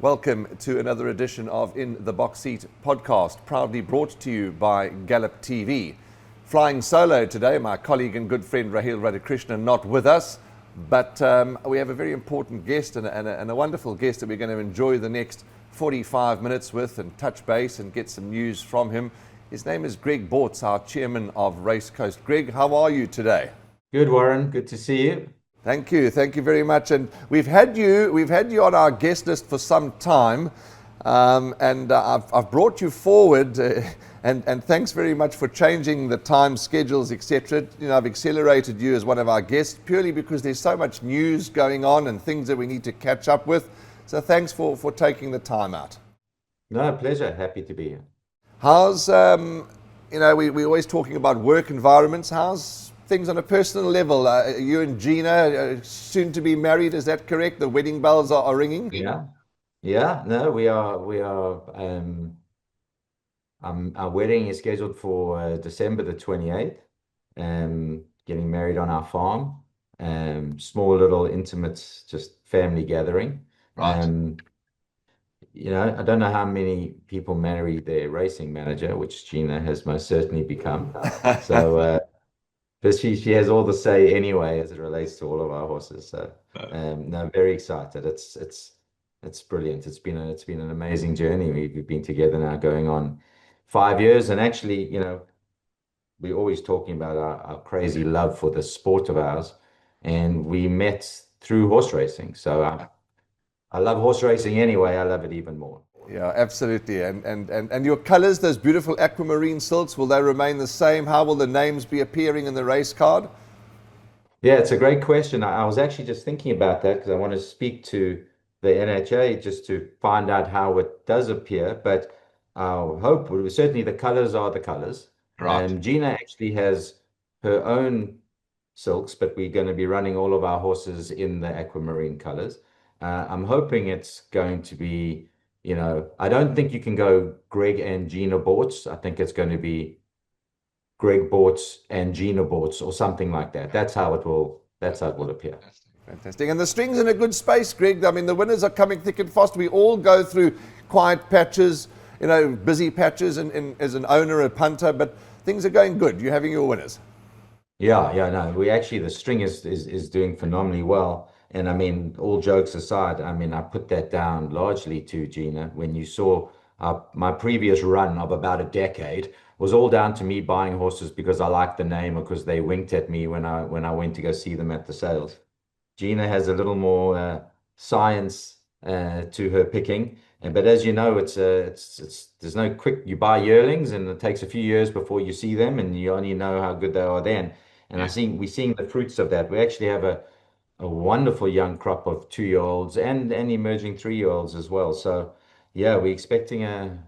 Welcome to another edition of In the Box Seat podcast, proudly brought to you by Gallop TV. Flying solo today, my colleague and good friend Rahil Radhakrishnan not with us, but we have a very important guest and a wonderful guest that we're going to enjoy the next 45 minutes with and touch base and get some news from him. His name is Greg Bortz, our chairman of Race Coast. Greg, how are you today? Good, Warren. Good to see you. Thank you very much. And we've had you on our guest list for some time, and I've brought you forward, and thanks very much for changing the time schedules, etc. You know, I've accelerated you as one of our guests purely because there's so much news going on and things that we need to catch up with. So thanks for taking the time out. No, pleasure. Happy to be here. How's we're always talking about work environments. How's things on a personal level? You and Gina soon to be married, is that correct? The wedding bells are ringing? Yeah. No, we are. Our wedding is scheduled for December the 28th. Getting married on our farm. Small, little, intimate, just family gathering. Right. I don't know how many people marry their racing manager, which Gina has most certainly become. So. But she has all the say anyway as it relates to all of our horses. So no, very excited. It's brilliant. It's been an amazing journey. We've been together now going on 5 years, and actually, we're always talking about our crazy love for this sport of ours, and we met through horse racing. So I love horse racing anyway. I love it even more. Yeah, absolutely. And your colours, those beautiful aquamarine silks, will they remain the same? How will the names be appearing in the race card? Yeah, it's a great question. I was actually just thinking about that because I want to speak to the NHA just to find out how it does appear. But our hope, certainly the colours are the colours. Right. Gina actually has her own silks, but we're going to be running all of our horses in the aquamarine colours. I'm hoping it's going to be, I don't think you can go Greg and Gina Bortz. I think it's going to be Greg Bortz and Gina Bortz or something like that. That's how it will appear. Fantastic. And the string's in a good space, Greg. I mean, the winners are coming thick and fast. We all go through quiet patches, busy patches and as an owner, a punter, but things are going good. You're having your winners. Yeah, no. The string is doing phenomenally well. And I mean, all jokes aside, I put that down largely to Gina. When you saw my previous run of about a decade was all down to me buying horses because I liked the name or because they winked at me when I went to go see them at the sales. Gina has a little more science to her picking, but as you know, it's there's no quick. You buy yearlings, and it takes a few years before you see them, and you only know how good they are then. And we're seeing the fruits of that. We actually have a wonderful young crop of 2-year-olds and emerging 3-year-olds as well. So, yeah, we're expecting a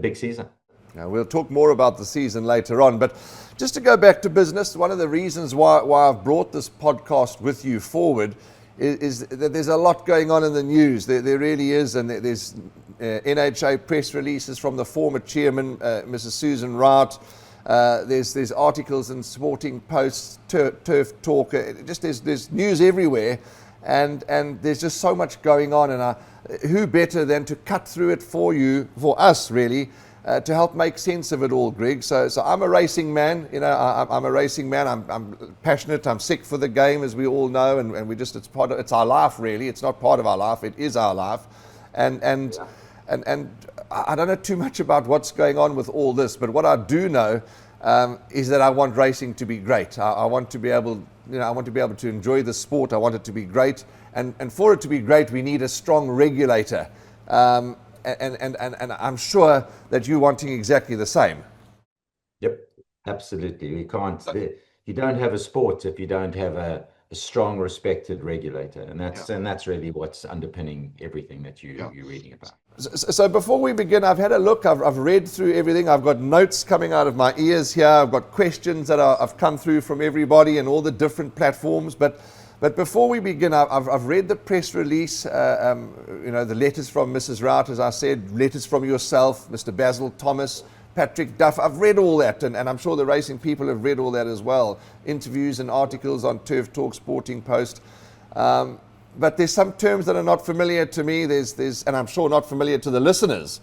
big season. Now, we'll talk more about the season later on, but just to go back to business, one of the reasons why I've brought this podcast with you forward is that there's a lot going on in the news. There really is, and there's NHA press releases from the former chairman, Mrs. Susan Wright. There's articles in Sporting Post, Turf Talk. There's news everywhere, and there's just so much going on. And who better than to cut through it for us really, to help make sense of it all, Greg. So I'm a racing man. I'm a racing man. I'm passionate. I'm sick for the game, as we all know, and it's our life really. It's not part of our life. It is our life, and I don't know too much about what's going on with all this, but what I do know is that I want racing to be great. I want to be able, to enjoy the sport. I want it to be great, and for it to be great, we need a strong regulator. And I'm sure that you're wanting exactly the same. Yep, absolutely. You don't have a sport if you don't have a strong, respected regulator, and that's really what's underpinning everything that you're reading about. So before we begin, I've had a look. I've read through everything. I've got notes coming out of my ears here. I've got questions that have come through from everybody and all the different platforms. But before we begin, I've read the press release. The letters from Mrs. Wright, as I said, letters from yourself, Mr. Basil Thomas, Patrick Duff. I've read all that, and I'm sure the racing people have read all that as well. Interviews and articles on Turf Talk, Sporting Post. but there's some terms that are not familiar to me. And I'm sure not familiar to the listeners.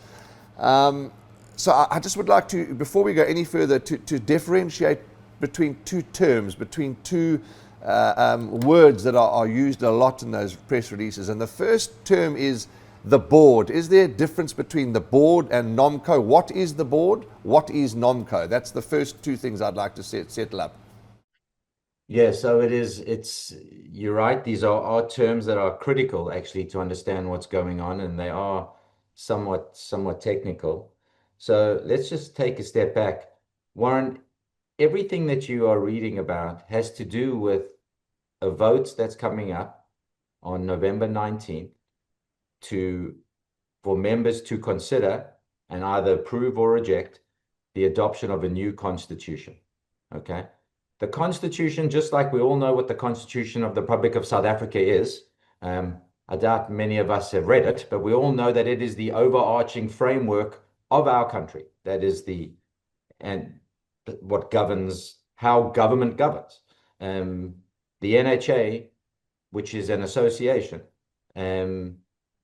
So I just would like to, before we go any further, to differentiate between two terms, between two words that are used a lot in those press releases. And the first term is the board. Is there a difference between the board and NOMCO? What is the board? What is NOMCO? That's the first two things I'd like to settle up. Yeah, so you're right. These are terms that are critical actually to understand what's going on, and they are somewhat technical. So let's just take a step back. Warren, everything that you are reading about has to do with a vote that's coming up on November 19th for members to consider and either approve or reject the adoption of a new constitution. Okay. The Constitution, just like we all know what the Constitution of the Republic of South Africa is, I doubt many of us have read it, but we all know that it is the overarching framework of our country. That is what governs how government governs. The NHA, which is an association,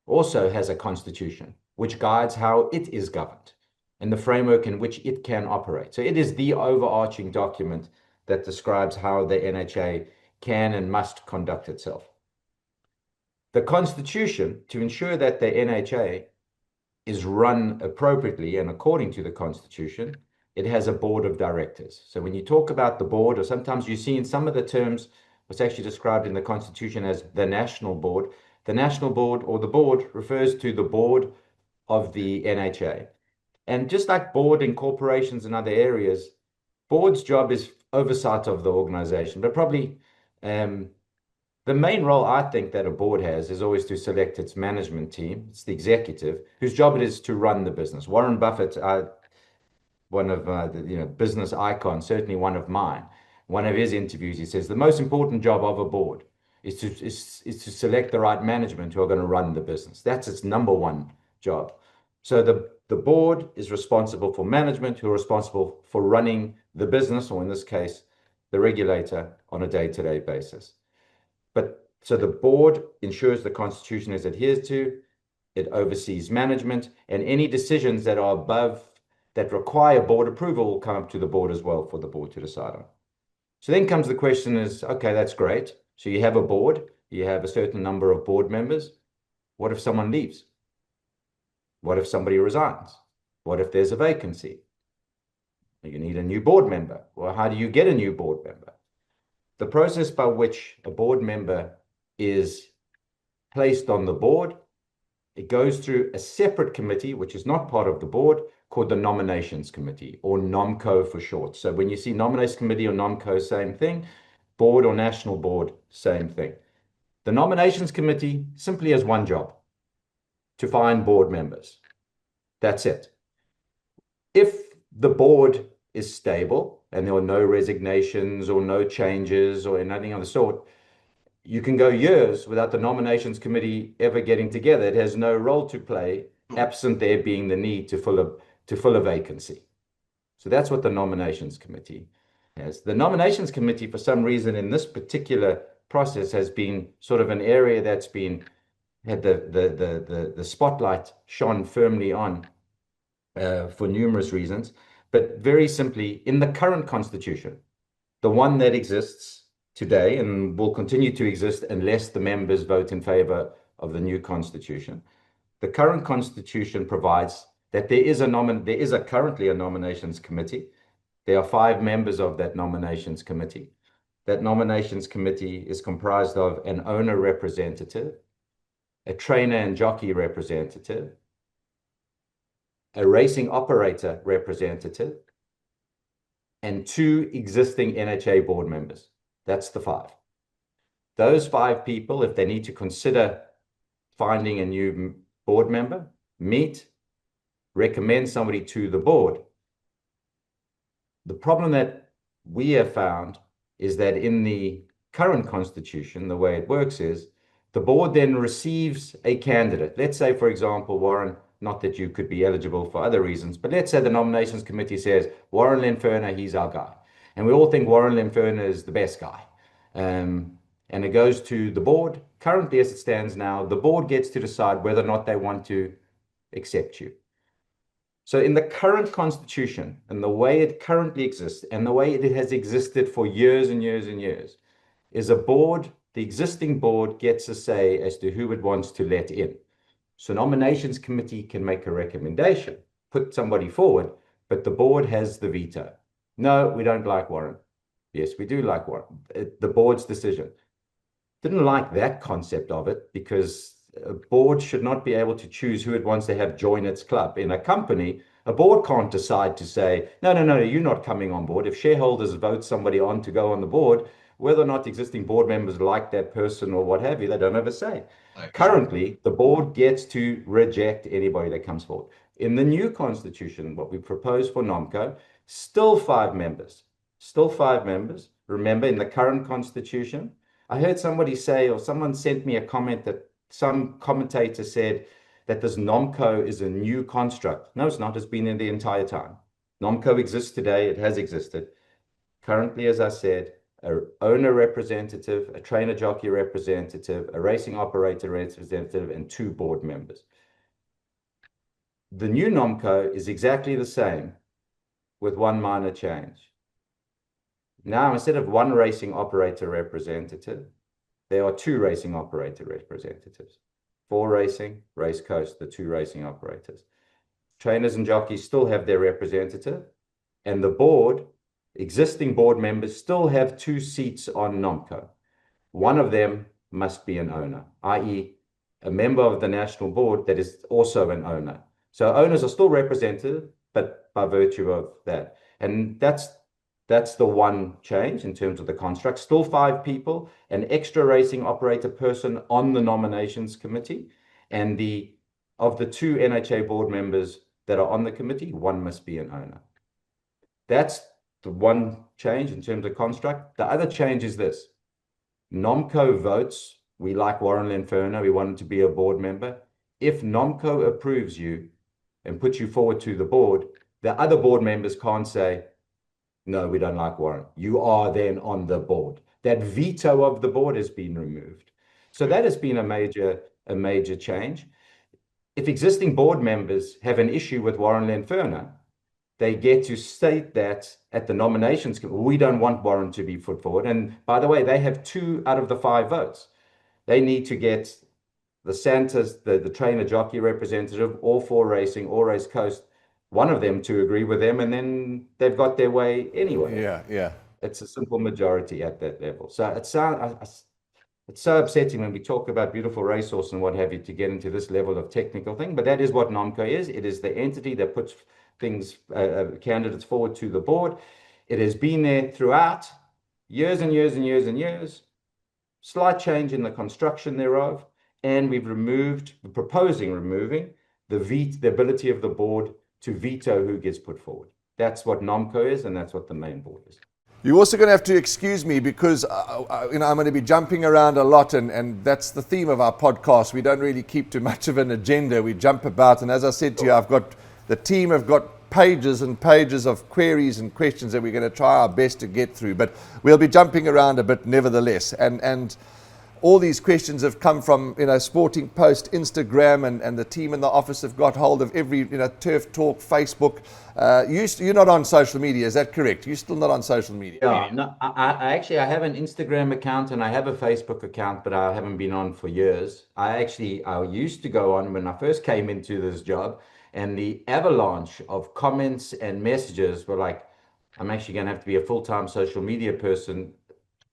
also has a constitution which guides how it is governed and the framework in which it can operate. So it is the overarching document that describes how the NHA can and must conduct itself. The Constitution, to ensure that the NHA is run appropriately and according to the Constitution, it has a board of directors. So when you talk about the board, or sometimes you see in some of the terms, what's actually described in the Constitution as the national board, the national board or the board refers to the board of the NHA. And just like board in corporations and other areas, board's job is oversight of the organization, but probably the main role I think that a board has is always to select its management team. It's the executive whose job it is to run the business. Warren Buffett, one of the business icons, certainly one of mine. One of his interviews, he says the most important job of a board is to select the right management who are going to run the business. That's its number one job. So the board is responsible for management, who are responsible for running the business, or in this case, the regulator, on a day-to-day basis. So the board ensures the Constitution is adhered to, it oversees management, and any decisions that are above, that require board approval, will come up to the board as well for the board to decide on. So then comes the question is, okay, that's great. So you have a board, you have a certain number of board members. What if someone leaves? What if somebody resigns? What if there's a vacancy? You need a new board member. Well, how do you get a new board member? The process by which a board member is placed on the board, it goes through a separate committee, which is not part of the board, called the Nominations Committee, or NOMCO for short. So when you see Nominations Committee or NOMCO, same thing. Board or National Board, same thing. The Nominations Committee simply has one job: to find board members. That's it. If the board is stable and there are no resignations or no changes or anything of the sort, you can go years without the Nominations Committee ever getting together. It has no role to play, absent there being the need to fill a vacancy. So that's what the Nominations Committee has. The Nominations Committee, for some reason, in this particular process, has been sort of an area that's had the spotlight shone firmly on for numerous reasons. But very simply, in the current Constitution, the one that exists today and will continue to exist unless the members vote in favor of the new Constitution, the current Constitution provides that there is currently a Nominations Committee. There are 5 members of that Nominations Committee. That Nominations Committee is comprised of an owner representative, a trainer and jockey representative, a racing operator representative, and 2 existing NHA board members. That's the 5. Those 5 people, if they need to consider finding a new board member, recommend somebody to the board. The problem that we have found is that in the current Constitution, the way it works is the board then receives a candidate. Let's say, for example, Warren, not that you could be eligible for other reasons, but let's say the Nominations Committee says, Warren Lenferner, he's our guy. And we all think Warren Lenferner is the best guy. and it goes to the board. Currently, as it stands now, the board gets to decide whether or not they want to accept you. So in the current constitution and the way it currently exists and the way it has existed for years and years and years is a board, the existing board gets a say as to who it wants to let in. So nominations committee can make a recommendation, put somebody forward, but the board has the veto. No, we don't like Warren. Yes, we do like Warren. The board's decision. Didn't like that concept of it because a board should not be able to choose who it wants to have join its club. In a company, a board can't decide to say, no, you're not coming on board. If shareholders vote somebody on to go on the board, whether or not existing board members like that person or what have you, they don't have a say. Okay. Currently, the board gets to reject anybody that comes forward. In the new constitution, what we propose for NOMCO, still 5 members. Still 5 members. Remember, in the current constitution, I heard somebody say, or someone sent me a comment that some commentator said that this NOMCO is a new construct. No, it's not. It's been in the entire time. NOMCO exists today. It has existed. Currently, as I said, an owner representative, a trainer jockey representative, a racing operator representative, and 2 board members. The new NOMCO is exactly the same with one minor change. Now, instead of 1 racing operator representative, there are 2 racing operator representatives. 4 racing, race coast, the 2 racing operators. Trainers and jockeys still have their representative, and the board, existing board members, still have 2 seats on NOMCO. One of them must be an owner, i.e. a member of the national board that is also an owner. So owners are still represented, but by virtue of that. And that's the one change in terms of the construct. Still 5 people, an extra racing operator person on the nominations committee, and of the 2 NHA board members that are on the committee, 1 must be an owner. That's the one change in terms of construct. The other change is this. NOMCO votes, we like Warren Lenferno, we want him to be a board member. If NOMCO approves you and puts you forward to the board, the other board members can't say, no, we don't like Warren. You are then on the board. That veto of the board has been removed. So that has been a major change. If existing board members have an issue with Warren Lenferno, they get to state that at the nominations committee, we don't want Warren to be put forward. And by the way, they have 2 out of the 5 votes. They need to get the Santas, the trainer jockey representative, or 4 racing, or race coast, one of them to agree with them, and then they've got their way anyway. Yeah. It's a simple majority at that level. So it's so upsetting when we talk about beautiful racehorse and what have you to get into this level of technical thing, but that is what NOMCO is. It is the entity that puts things, candidates forward to the board. It has been there throughout years and years and years and years. Slight change in the construction thereof, and we're proposing removing the ability of the board to veto who gets put forward. That's what NOMCO is, and that's what the main board is. You're also going to have to excuse me because I'm going to be jumping around a lot, and that's the theme of our podcast. We don't really keep too much of an agenda. We jump about, and as I said to you, the team have got pages and pages of queries and questions that we're going to try our best to get through, but we'll be jumping around a bit nevertheless. And all these questions have come from, Sporting Post, Instagram, and the team in the office have got hold of every, Turf Talk, Facebook. You're not on social media, is that correct? You're still not on social media? Yeah, no, I have an Instagram account and I have a Facebook account, but I haven't been on for years. I used to go on when I first came into this job, and the avalanche of comments and messages were like, I'm actually going to have to be a full-time social media person,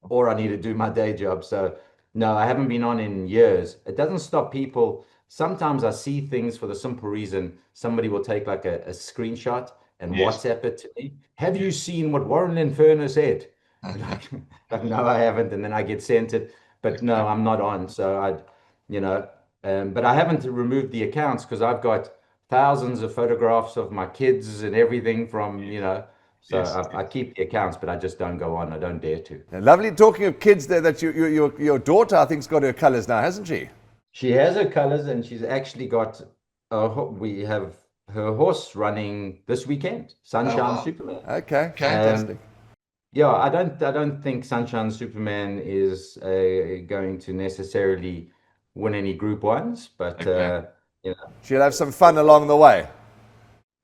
or I need to do my day job. So no, I haven't been on in years. It doesn't stop people. Sometimes I see things for the simple reason somebody will take like a screenshot and WhatsApp it to me. Have you seen what Warren Lenferno said? Like, no, I haven't. And then I get sent it. But no, I'm not on. So but I haven't removed the accounts because I've got thousands of photographs of my kids and everything from, So I keep the accounts, but I just don't go on. I don't dare to. Lovely. Talking of kids, there, that your daughter, I think, has got her colours now, hasn't she? She has her colours, and she's actually got. We have her horse running this weekend, Sunshine Superman. Okay, fantastic. Yeah, I don't think Sunshine Superman is going to necessarily win any Group Ones, but Okay. you know, She'll have some fun along the way.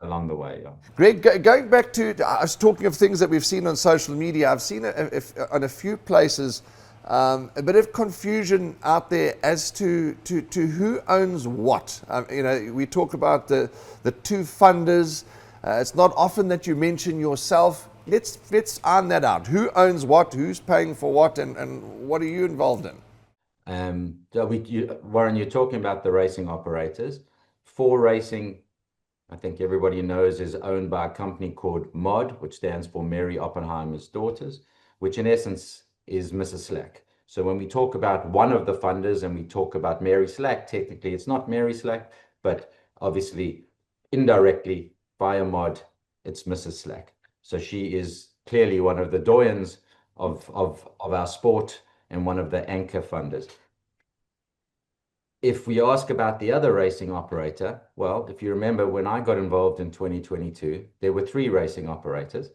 along the way, yeah. Greg, going back to, I was talking of things that we've seen on social media. I've seen on a few places a bit of confusion out there as to who owns what. We talk about the two funders. It's not often that you mention yourself. Let's iron that out. Who owns what? Who's paying for what? And what are you involved in? Warren, you're talking about the racing operators. For racing, I think everybody knows, is owned by a company called MOD, which stands for Mary Oppenheimer's Daughters, which in essence is Mrs. Slack. So when we talk about one of the funders and we talk about Mary Slack, technically it's not Mary Slack, but obviously indirectly via MOD, it's Mrs. Slack. So she is clearly one of the doyens of our sport and one of the anchor funders. If we ask about the other racing operator, well, if you remember when I got involved in 2022, there were three racing operators,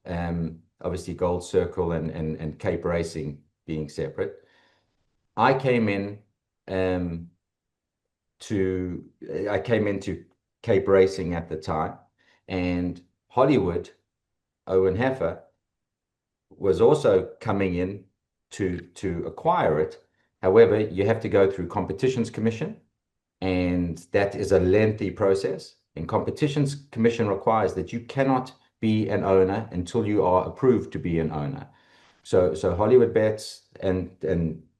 obviously Gold Circle and Cape Racing being separate. I came in I came into Cape Racing at the time, and Hollywood, Owen Heffer, was also coming in to acquire it. However, you have to go through Competitions Commission, and that is a lengthy process. And Competitions Commission requires that you cannot be an owner until you are approved to be an owner. So Hollywood Bets and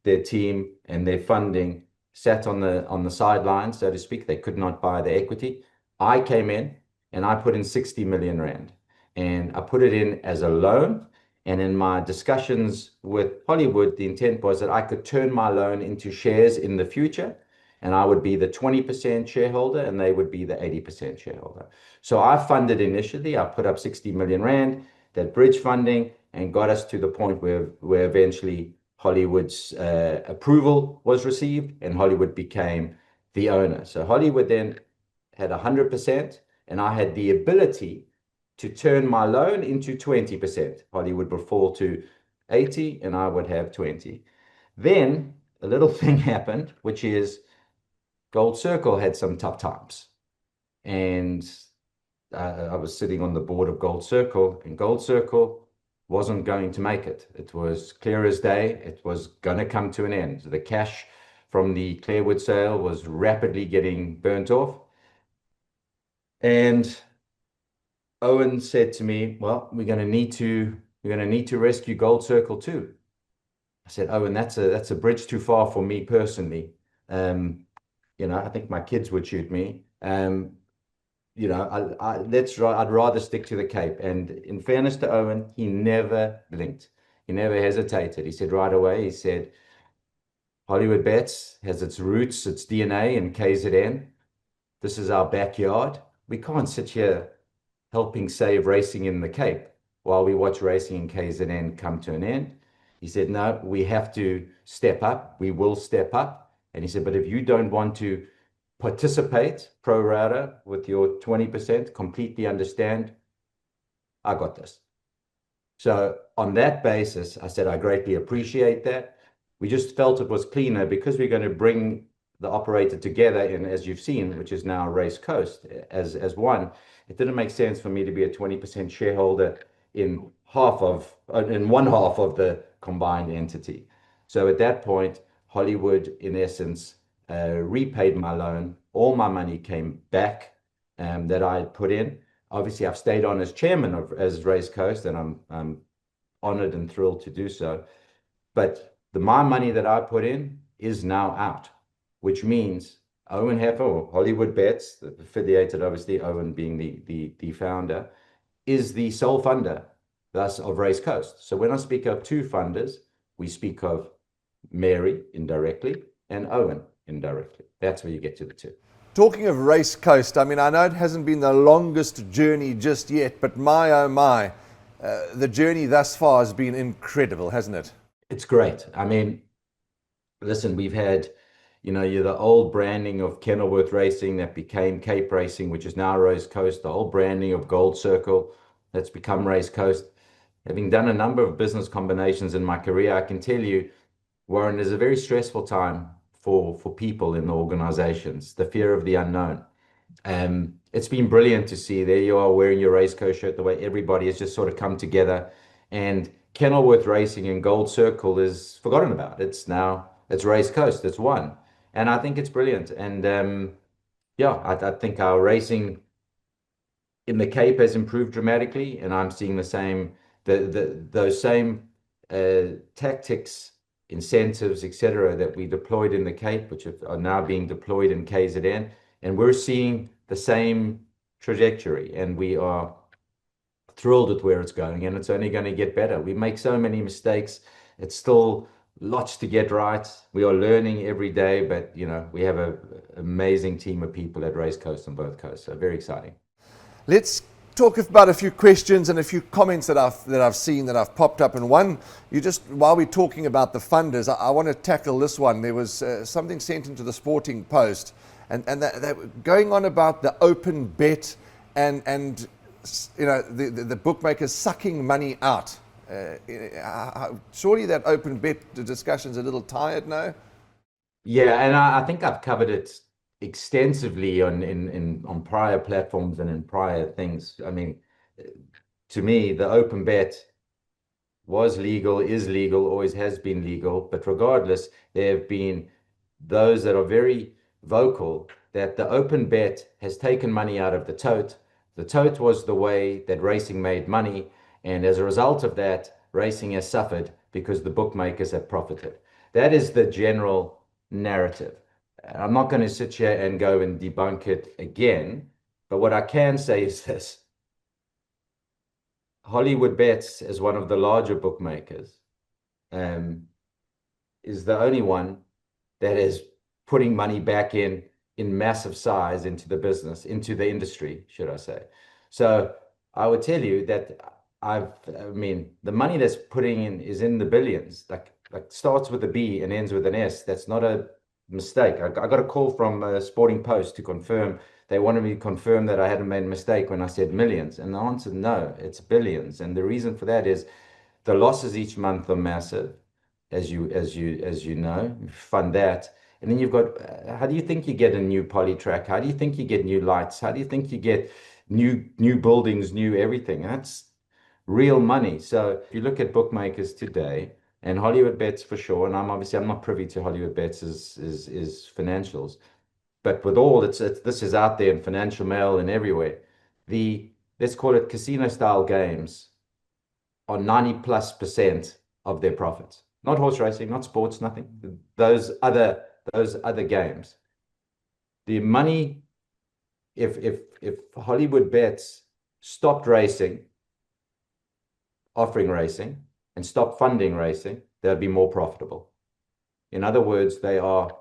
their team and their funding sat on the sidelines, so to speak. They could not buy the equity. I came in and I put in 60 million rand, and I put it in as a loan. And in my discussions with Hollywood, the intent was that I could turn my loan into shares in the future, and I would be the 20% shareholder and they would be the 80% shareholder. So I funded initially, I put up 60 million rand, that bridge funding, and got us to the point where eventually Hollywood's approval was received and Hollywood became the owner. So Hollywood then had 100%, and I had the ability to turn my loan into 20%. Hollywood would fall to 80 and I would have 20. Then a little thing happened, which is Gold Circle had some tough times. And I was sitting on the board of Gold Circle, and Gold Circle wasn't going to make it. It was clear as day. It was going to come to an end. The cash from the Clarewood sale was rapidly getting burnt off. And Owen said to me, well, we're going to need to rescue Gold Circle too. I said, Owen, that's a bridge too far for me personally. I think my kids would shoot me. I'd rather stick to the Cape. And in fairness to Owen, he never blinked. He never hesitated. He said right away, he said, Hollywood Bets has its roots, its DNA in KZN. This is our backyard. We can't sit here helping save racing in the Cape while we watch racing in KZN come to an end. He said, no, we have to step up. We will step up. And he said, but if you don't want to participate pro rata with your 20%, completely understand, I got this. So on that basis, I said, I greatly appreciate that. We just felt it was cleaner because we're going to bring the operator together, and as you've seen, which is now Race Coast as one. It didn't make sense for me to be a 20% shareholder in one half of the combined entity. So at that point, Hollywood, in essence, repaid my loan. All my money came back that I had put in. Obviously, I've stayed on as chairman as Race Coast, and I'm honored and thrilled to do so. But my money that I put in is now out, which means Owen Heffer, or Hollywood Bets, affiliated, obviously, Owen being the founder, is the sole funder, thus, of Race Coast. So when I speak of two funders, we speak of Mary indirectly and Owen indirectly. That's where you get to the two. Talking of Race Coast, I mean, I know it hasn't been the longest journey just yet, but my oh my, the journey thus far has been incredible, hasn't it? It's great. I mean, listen, we've had, you're the old branding of Kenilworth Racing that became Cape Racing, which is now Race Coast, the old branding of Gold Circle that's become Race Coast. having done a number of business combinations in my career, I can tell you, Warren, is a very stressful time for people in the organizations, the fear of the unknown. It's been brilliant to see. There you are wearing your race coat shirt, the way everybody has just sort of come together. And Kenilworth Racing in Gold Circle is forgotten about. It's Race Coast, it's one. And I think it's brilliant. And yeah, I think our racing in the Cape has improved dramatically, and I'm seeing those same tactics, incentives, etc., that we deployed in the Cape, which are now being deployed in KZN, and we're seeing the same trajectory, and we are thrilled with where it's going, and it's only going to get better. We make so many mistakes. It's still lots to get right. We are learning every day, but we have an amazing team of people at Race Coast on both coasts. So very exciting. Let's talk about a few questions and a few comments that I've seen that have popped up. And one, while we're talking about the funders, I want to tackle this one. There was something sent into the Sporting Post, and that going on about the open bet and the bookmakers sucking money out. Surely that open bet discussion's a little tired now. Yeah, and I think I've covered it extensively on prior platforms and in prior things. I mean, to me, the open bet was legal, is legal, always has been legal. But regardless, there have been those that are very vocal that the open bet has taken money out of the tote. The tote was the way that racing made money. And as a result of that, racing has suffered because the bookmakers have profited. That is the general narrative. I'm not going to sit here and go and debunk it again, but what I can say is this. Hollywood Bets, as one of the larger bookmakers, is the only one that is putting money back in massive size into the business, into the industry, should I say. So I would tell you that the money that's putting in is in the billions, like starts with a B and ends with an S. That's not a mistake. I got a call from Sporting Post to confirm. They wanted me to confirm that I hadn't made a mistake when I said millions, and the answer, no, it's billions. And the reason for that is the losses each month are massive, as you know. You fund that, and then you've got. How do you think you get a new polytrack? How do you think you get new lights? How do you think you get new buildings, new everything? That's real money. So if you look at bookmakers today. And Hollywood Bets for sure, and I'm not privy to Hollywood Bets' is financials, but with all this is out there in Financial Mail and everywhere. Let's call it casino style games are 90+% of their profits. Not horse racing, not sports, nothing. Those other games. The money, if Hollywood Bets stopped offering racing, and stop funding racing, they'll be more profitable. In other words, they are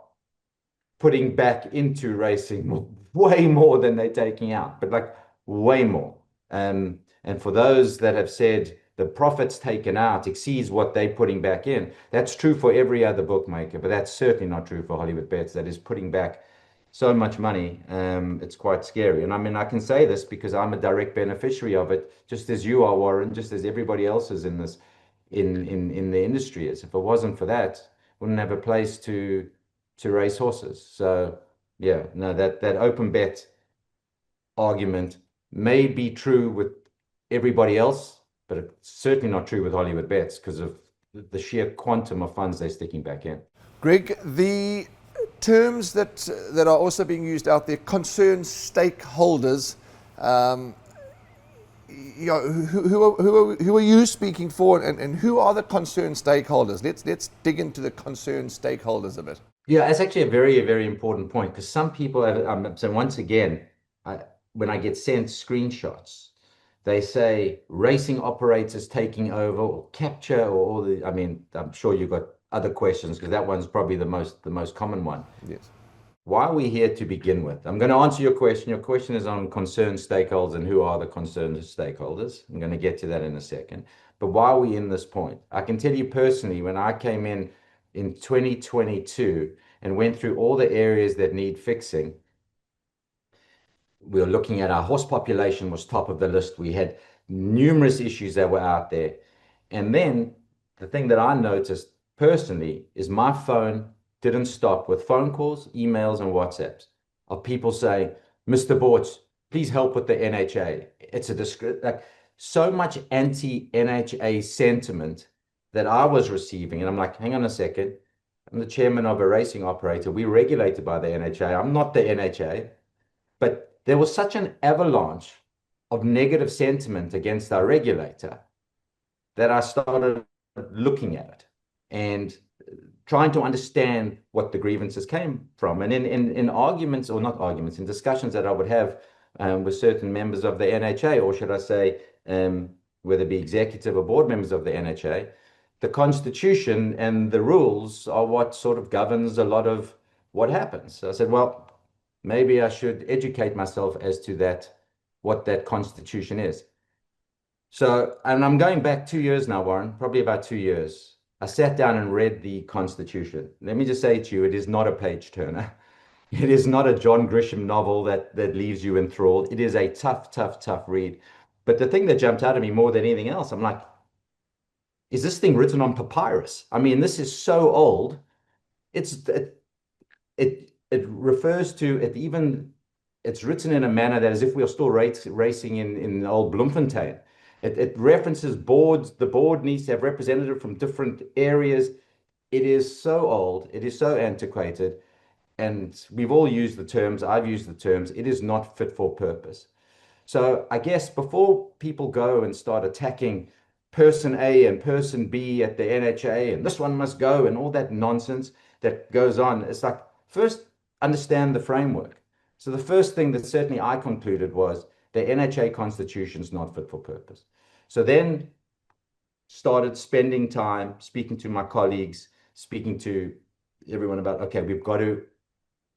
putting back into racing way more than they're taking out, but like way more. And for those that have said the profits taken out exceeds what they're putting back in, that's true for every other bookmaker, but that's certainly not true for Hollywood Bets. That is putting back so much money. It's quite scary. And I mean, I can say this because I'm a direct beneficiary of it, just as you are, Warren, just as everybody else is in this. In the industry is. If it wasn't for that, wouldn't have a place to race horses. So yeah, no, that open bet argument may be true with everybody else, but it's certainly not true with Hollywood Bets because of the sheer quantum of funds they're sticking back in. Greg, the terms that are also being used out there, concerned stakeholders, who are you speaking for, and who are the concerned stakeholders? Let's dig into the concerned stakeholders a bit. Yeah, it's actually a very, very important point because some people have, so once again, when I get sent screenshots, they say racing operators taking over or capture or all the, I mean, I'm sure you've got other questions because that one's probably the most common one. Yes. Why are we here to begin with? I'm going to answer your question. Your question is on concerned stakeholders and who are the concerned stakeholders. I'm going to get to that in a second. But why are we in this point? I can tell you personally, when I came in 2022 and went through all the areas that need fixing, we were looking at our horse population was top of the list. We had numerous issues that were out there. And then the thing that I noticed personally is my phone didn't stop with phone calls, emails, and WhatsApps of people saying, Mr. Bortz, please help with the NHA. It's like so much anti-NHA sentiment that I was receiving. And I'm like, hang on a second. I'm the chairman of a racing operator. We're regulated by the NHA. I'm not the NHA. But there was such an avalanche of negative sentiment against our regulator that I started looking at it and trying to understand what the grievances came from. And in arguments, or not arguments, in discussions that I would have with certain members of the NHA, or should I say, whether it be executive or board members of the NHA, the Constitution and the rules are what sort of governs a lot of what happens. So I said, well, maybe I should educate myself as to that, what that Constitution is. So, and I'm going back 2 years now, Warren, probably about 2 years. I sat down and read the Constitution. Let me just say to you, it is not a page turner. It is not a John Grisham novel that leaves you enthralled. It is a tough, tough, tough read. But the thing that jumped out at me more than anything else, I'm like, is this thing written on papyrus? I mean, this is so old. It refers to it, even it's written in a manner that as if we are still racing in old Bloemfontein. It references boards. The board needs to have representative from different areas. It is so old. It is so antiquated. And we've all used the terms. I've used the terms. It is not fit for purpose. So I guess before people go and start attacking person A and person B at the NHA and this one must go and all that nonsense that goes on, it's like, first understand the framework. So the first thing that certainly I concluded was the NHA Constitution is not fit for purpose. So then started spending time speaking to my colleagues, speaking to everyone about, okay, we've got to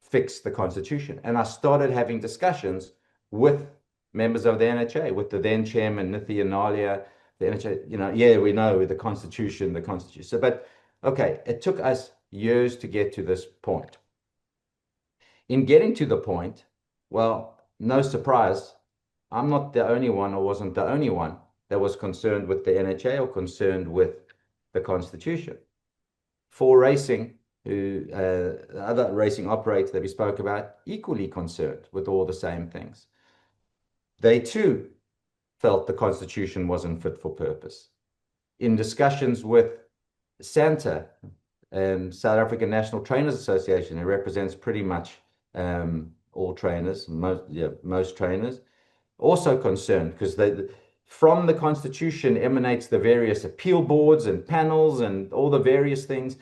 fix the Constitution. And I started having discussions with members of the NHA, with the then chairman, Nithya Nalia, the NHA, yeah, we know the Constitution. So, but okay, it took us years to get to this point. In getting to the point, well, no surprise, I'm not the only one, or wasn't the only one that was concerned with the NHA or concerned with the Constitution. For racing, who other racing operators that we spoke about, equally concerned with all the same things. They too felt the Constitution wasn't fit for purpose. In discussions with SANTA, South African National Trainers Association, it represents pretty much all trainers, most trainers, also concerned because from the Constitution emanates the various appeal boards and panels and all the various things.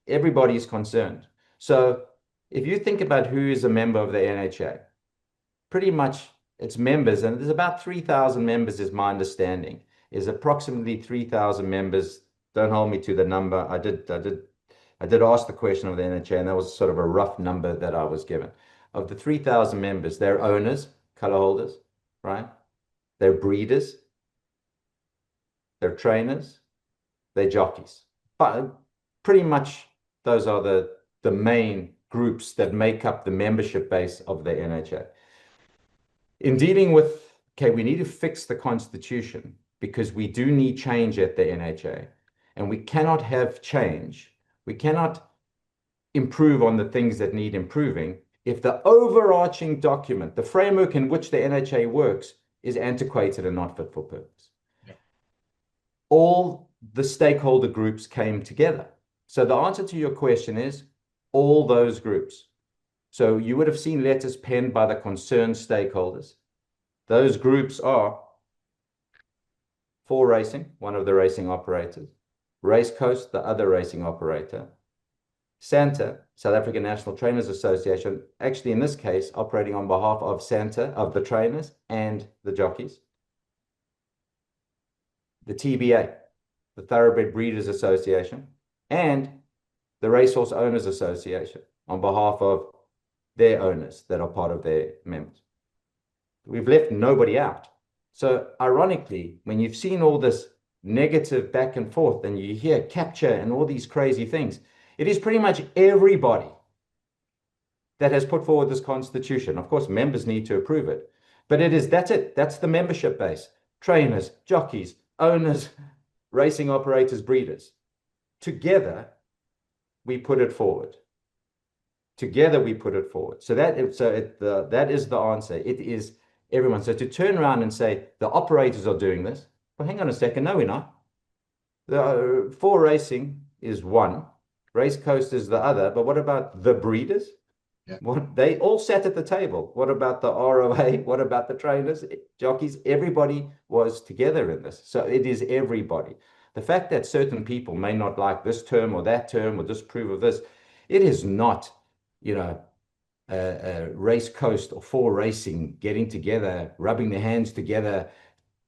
Everybody's concerned. So if you think about who is a member of the NHA, pretty much its members, and there's about 3,000 members is my understanding, is approximately 3,000 members. Don't hold me to the number. I did ask the question of the NHA, and that was sort of a rough number that I was given. Of the 3,000 members, they're owners, color holders, right? They're breeders, they're trainers, they're jockeys. But pretty much those are the main groups that make up the membership base of the NHA. In dealing with, okay, we need to fix the Constitution because we do need change at the NHA, and we cannot have change. We cannot improve on the things that need improving if the overarching document, the framework in which the NHA works, is antiquated and not fit for purpose. Yeah. All the stakeholder groups came together. So the answer to your question is all those groups. So you would have seen letters penned by the concerned stakeholders. Those groups are For Racing, one of the racing operators, Race Coast, the other racing operator, SANTA, South African National Trainers Association, actually in this case operating on behalf of SANTA, of the trainers and the jockeys, the TBA, the Thoroughbred Breeders Association, and the Racehorse Owners Association on behalf of their owners that are part of their members. We've left nobody out. So ironically, when you've seen all this negative back and forth and you hear capture and all these crazy things, it is pretty much everybody that has put forward this Constitution. Of course, members need to approve it, but that's it. That's the membership base. Trainers, jockeys, owners, racing operators, breeders. Together, we put it forward. Together, we put it forward. So that is the answer. It is everyone. So to turn around and say the operators are doing this, well, hang on a second. No, we're not. The for racing is one, race coast is the other. But what about the breeders? Yeah. What they all sat at the table. What about the ROA? What about the trainers, jockeys? Everybody was together in this. So it is everybody. The fact that certain people may not like this term or that term or disapprove of this, it is not, race coast or for racing getting together, rubbing their hands together,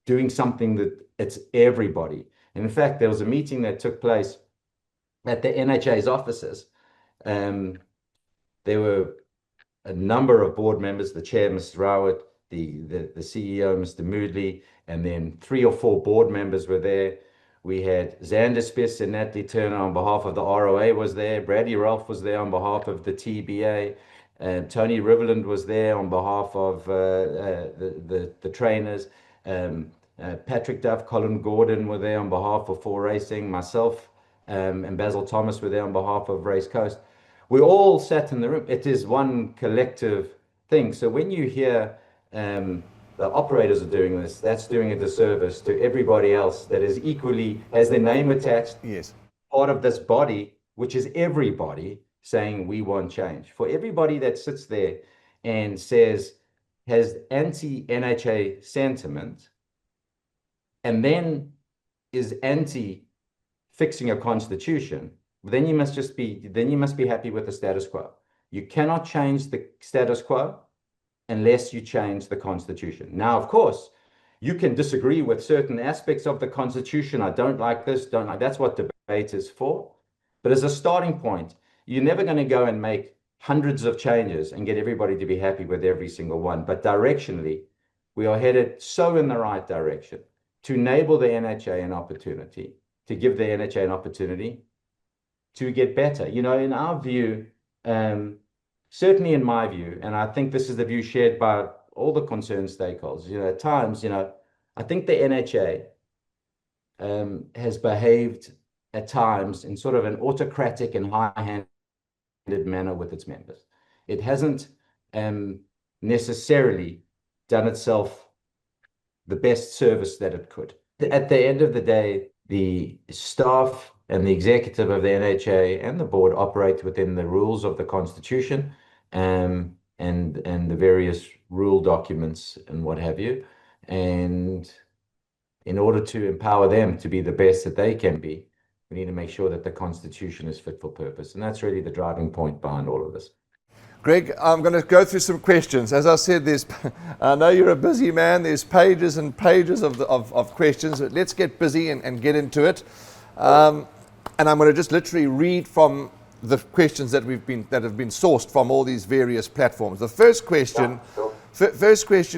doing something that it's everybody. And in fact, there was a meeting that took place at the NHA's offices. There were a number of board members, the chair, Mr. Rowett, the CEO, Mr. Moodley, and then 3 or 4 board members were there. We had Xander Spiss and Natalie Turner on behalf of the ROA was there. Bradley Ralph was there on behalf of the TBA. Tony Riverland was there on behalf of the trainers. Patrick Duff, Colin Gordon were there on behalf of For Racing. Myself and Basil Thomas were there on behalf of Race Coast. We all sat in the room. It is one collective thing. So when you hear the operators are doing this, that's doing a disservice to everybody else that is equally, has their name attached, Yes. part of this body, which is everybody saying we want change. For everybody that sits there and says, has anti-NHA sentiment, and then is anti-fixing a constitution, then you must be happy with the status quo. You cannot change the status quo unless you change the constitution. Now, of course, you can disagree with certain aspects of the constitution. I don't like this, don't like that's what debate is for. But as a starting point, you're never going to go and make hundreds of changes and get everybody to be happy with every single one. But directionally, we are headed so in the right direction to enable the NHA an opportunity, to give the NHA an opportunity to get better. In our view, certainly in my view, and I think this is the view shared by all the concerned stakeholders, at times, I think the NHA has behaved at times in sort of an autocratic and high-handed manner with its members. It hasn't necessarily done itself the best service that it could. At the end of the day, the staff and the executive of the NHA and the board operate within the rules of the Constitution and the various rule documents and what have you. And in order to empower them to be the best that they can be, we need to make sure that the Constitution is fit for purpose. And that's really the driving point behind all of this. Greg, I'm going to go through some questions. As I said, I know you're a busy man. There's pages and pages of questions. But let's get busy and get into it. And I'm going to just literally read from the questions that have been sourced from all these various platforms. The first question,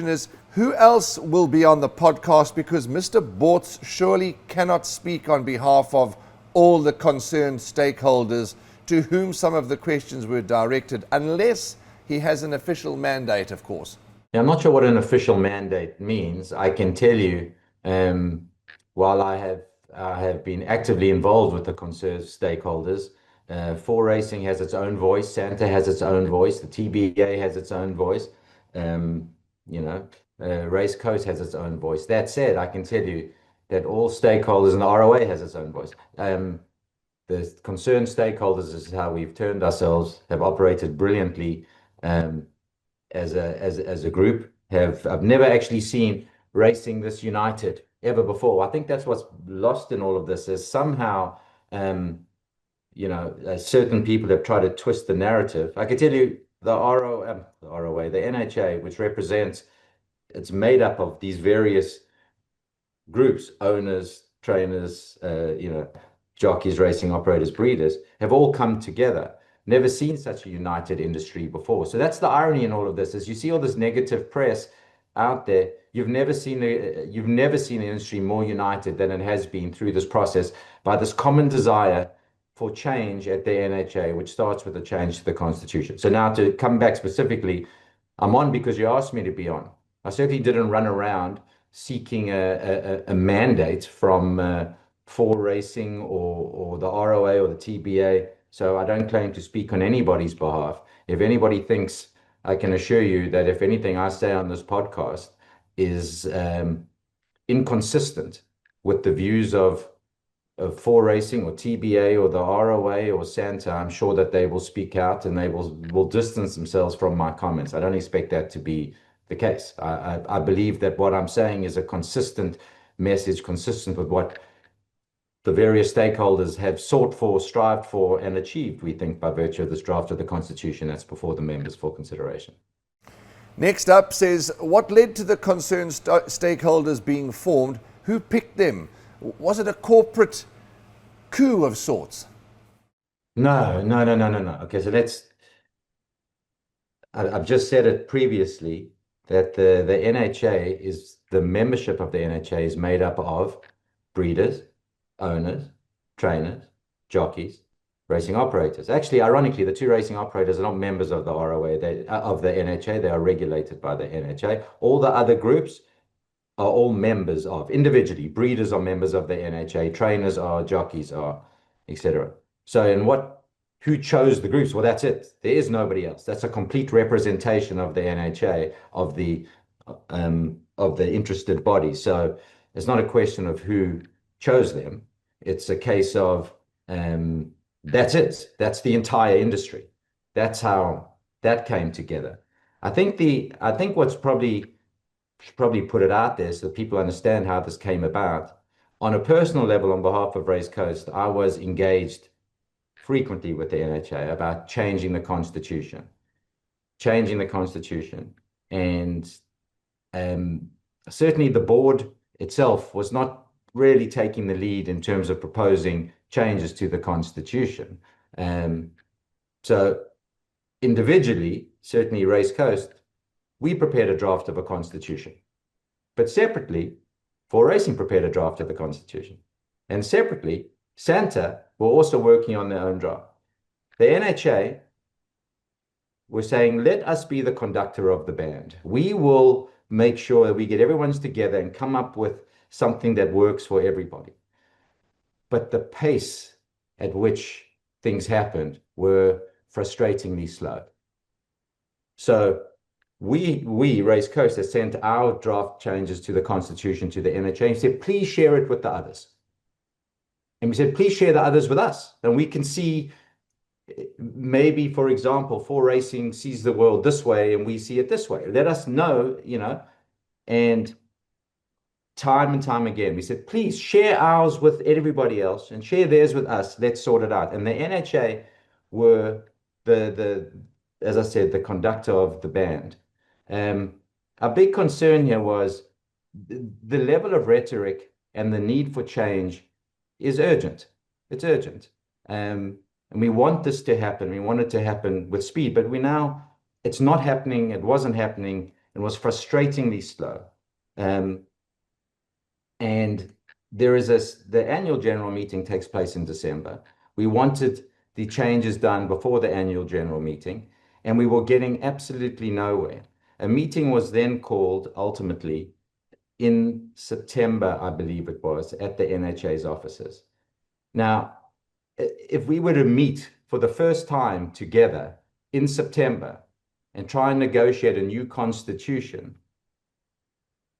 is, who else will be on the podcast? Because Mr. Bortz surely cannot speak on behalf of all the concerned stakeholders to whom some of the questions were directed, unless he has an official mandate, of course. Yeah, I'm not sure what an official mandate means. I can tell you, while I have been actively involved with the concerned stakeholders, For Racing has its own voice, Santa has its own voice, the TBA has its own voice, Race Coast has its own voice. That said, I can tell you that all stakeholders, and the ROA has its own voice. The concerned stakeholders is how we've turned ourselves, have operated brilliantly as a group. I've never actually seen racing this united ever before. I think that's what's lost in all of this, is somehow certain people have tried to twist the narrative. I can tell you the ROA, the NHA, which represents, it's made up of these various groups, owners, trainers, jockeys, racing operators, breeders, have all come together. Never seen such a united industry before. So that's the irony in all of this, is you see all this negative press out there. You've never seen the industry more united than it has been through this process, by this common desire for change at the NHA, which starts with a change to the Constitution. So now to come back specifically, I'm on because you asked me to be on. I certainly didn't run around seeking a mandate from for racing or the ROA or the TBA. So I don't claim to speak on anybody's behalf. If anybody thinks, I can assure you that if anything I say on this podcast is inconsistent with the views of for racing or TBA or the ROA or Santa, I'm sure that they will speak out and they will distance themselves from my comments. I don't expect that to be the case. I believe that what I'm saying is a consistent message, consistent with what the various stakeholders have sought for, strived for, and achieved, we think, by virtue of this draft of the Constitution that's before the members for consideration. Next up says, what led to the concerned stakeholders being formed? Who picked them? Was it a corporate coup of sorts? No. Okay, so I've just said it previously that the NHA is, the membership of the NHA is made up of breeders, owners, trainers, jockeys, racing operators. Actually, ironically, the two racing operators are not members of the ROA, of the NHA. They are regulated by the NHA. All the other groups are all members of, individually. Breeders are members of the NHA, trainers are, jockeys are, etc. So who chose the groups? Well, that's it. There is nobody else. That's a complete representation of the NHA, of the interested body. So it's not a question of who chose them. It's a case of that's it. That's the entire industry. That's how that came together. I think what's should probably put it out there so that people understand how this came about. On a personal level, on behalf of Race Coast, I was engaged frequently with the NHA about changing the Constitution. And certainly the board itself was not really taking the lead in terms of proposing changes to the Constitution. So individually, certainly Race Coast, we prepared a draft of a Constitution. But separately, For Racing prepared a draft of the Constitution. And separately, Santa were also working on their own draft. The NHA were saying, let us be the conductor of the band. We will make sure that we get everyone's together and come up with something that works for everybody. But the pace at which things happened were frustratingly slow. So we Race Coast, has sent our draft changes to the Constitution to the NHA and said, please share it with the others. And we said, please share the others with us. And we can see, maybe, for example, For Racing sees the world this way and we see it this way. Let us know, and time and time again, we said, please share ours with everybody else and share theirs with us. Let's sort it out. And the NHA were as I said, the conductor of the band. Our big concern here was the level of rhetoric and the need for change is urgent. It's urgent. And we want this to happen. We want it to happen with speed, but it's not happening. It wasn't happening. It was frustratingly slow. And the annual general meeting takes place in December. We wanted the changes done before the annual general meeting, and we were getting absolutely nowhere. A meeting was then called ultimately in September, I believe it was, at the NHA's offices. Now, if we were to meet for the first time together in September and try and negotiate a new constitution,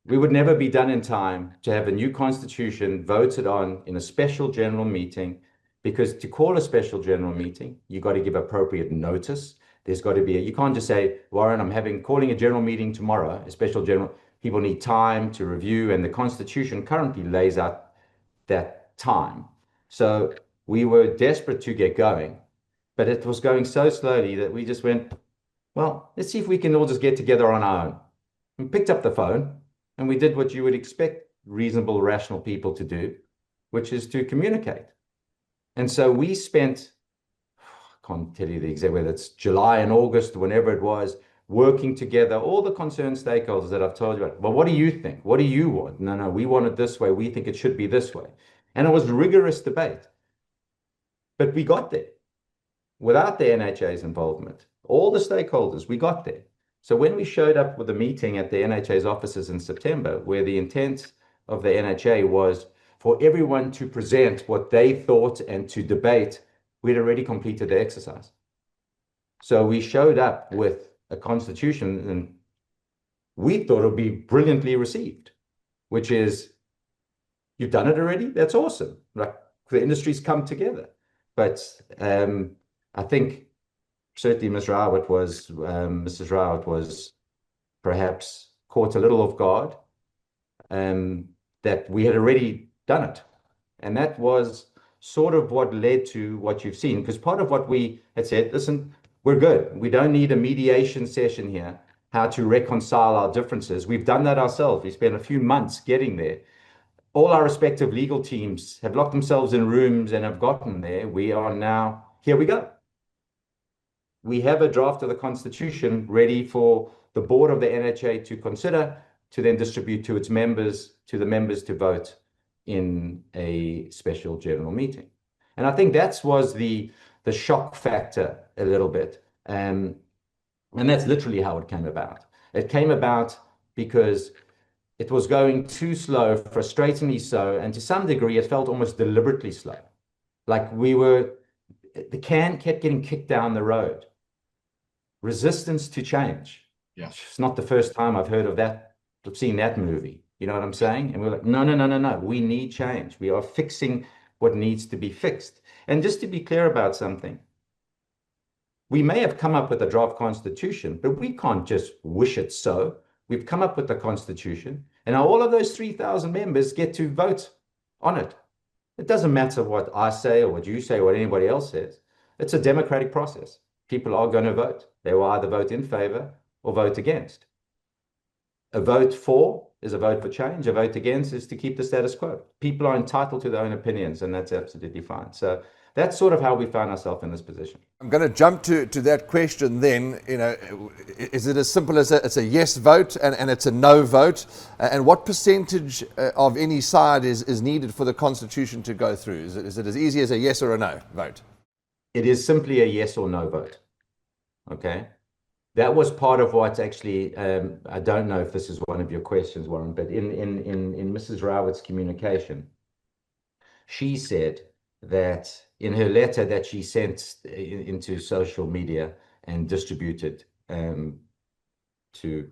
we would never be done in time to have a new constitution voted on in a special general meeting, because to call a special general meeting, you got to give appropriate notice. There's got to be you can't just say, Warren, I'm calling a general meeting tomorrow, a special general. People need time to review, and the Constitution currently lays out that time. So we were desperate to get going, but it was going so slowly that we just went, well, let's see if we can all just get together on our own. We picked up the phone and we did what you would expect reasonable, rational people to do, which is to communicate. And so we spent, I can't tell you the exact, whether it's July and August, whenever it was, working together, all the concerned stakeholders that I've told you about. Well, what do you think? What do you want? No, we want it this way. We think it should be this way. And it was rigorous debate. But we got there without the NHA's involvement. All the stakeholders, we got there. So when we showed up with a meeting at the NHA's offices in September, where the intent of the NHA was for everyone to present what they thought and to debate, we'd already completed the exercise. So we showed up with a constitution, and we thought it would be brilliantly received, which is, you've done it already? That's awesome. Like, the industry's come together. But I think certainly Mrs. Rowett was perhaps caught a little off guard, that we had already done it. And that was sort of what led to what you've seen, because part of what we had said, listen, we're good. We don't need a mediation session here, how to reconcile our differences. We've done that ourselves. We spent a few months getting there. All our respective legal teams have locked themselves in rooms and have gotten there. We are now, here we go. We have a draft of the Constitution ready for the board of the NHA to consider, to then distribute to its members, to the members to vote in a special general meeting. And I think that was the shock factor a little bit. And that's literally how it came about. It came about because it was going too slow, frustratingly so, and to some degree, it felt almost deliberately slow. Like the can kept getting kicked down the road. Resistance to change. Yeah. It's not the first time I've heard of that, seen that movie. You know what I'm saying? And we're like, no. We need change. We are fixing what needs to be fixed. And just to be clear about something, we may have come up with a draft constitution, but we can't just wish it so. We've come up with the constitution, and now all of those 3,000 members get to vote on it. It doesn't matter what I say or what you say or what anybody else says. It's a democratic process. People are going to vote. They will either vote in favor or vote against. A vote for is a vote for change. A vote against is to keep the status quo. People are entitled to their own opinions, and that's absolutely fine. So that's sort of how we found ourselves in this position. I'm going to jump to that question then. You know, is it as simple as it's a yes vote and it's a no vote? And what percentage of any side is needed for the Constitution to go through? Is it as easy as a yes or a no vote? It is simply a yes or no vote. Okay? That was part of what actually, I don't know if this is one of your questions, Warren, but in Mrs. Rowett's communication, she said that in her letter that she sent into social media and distributed to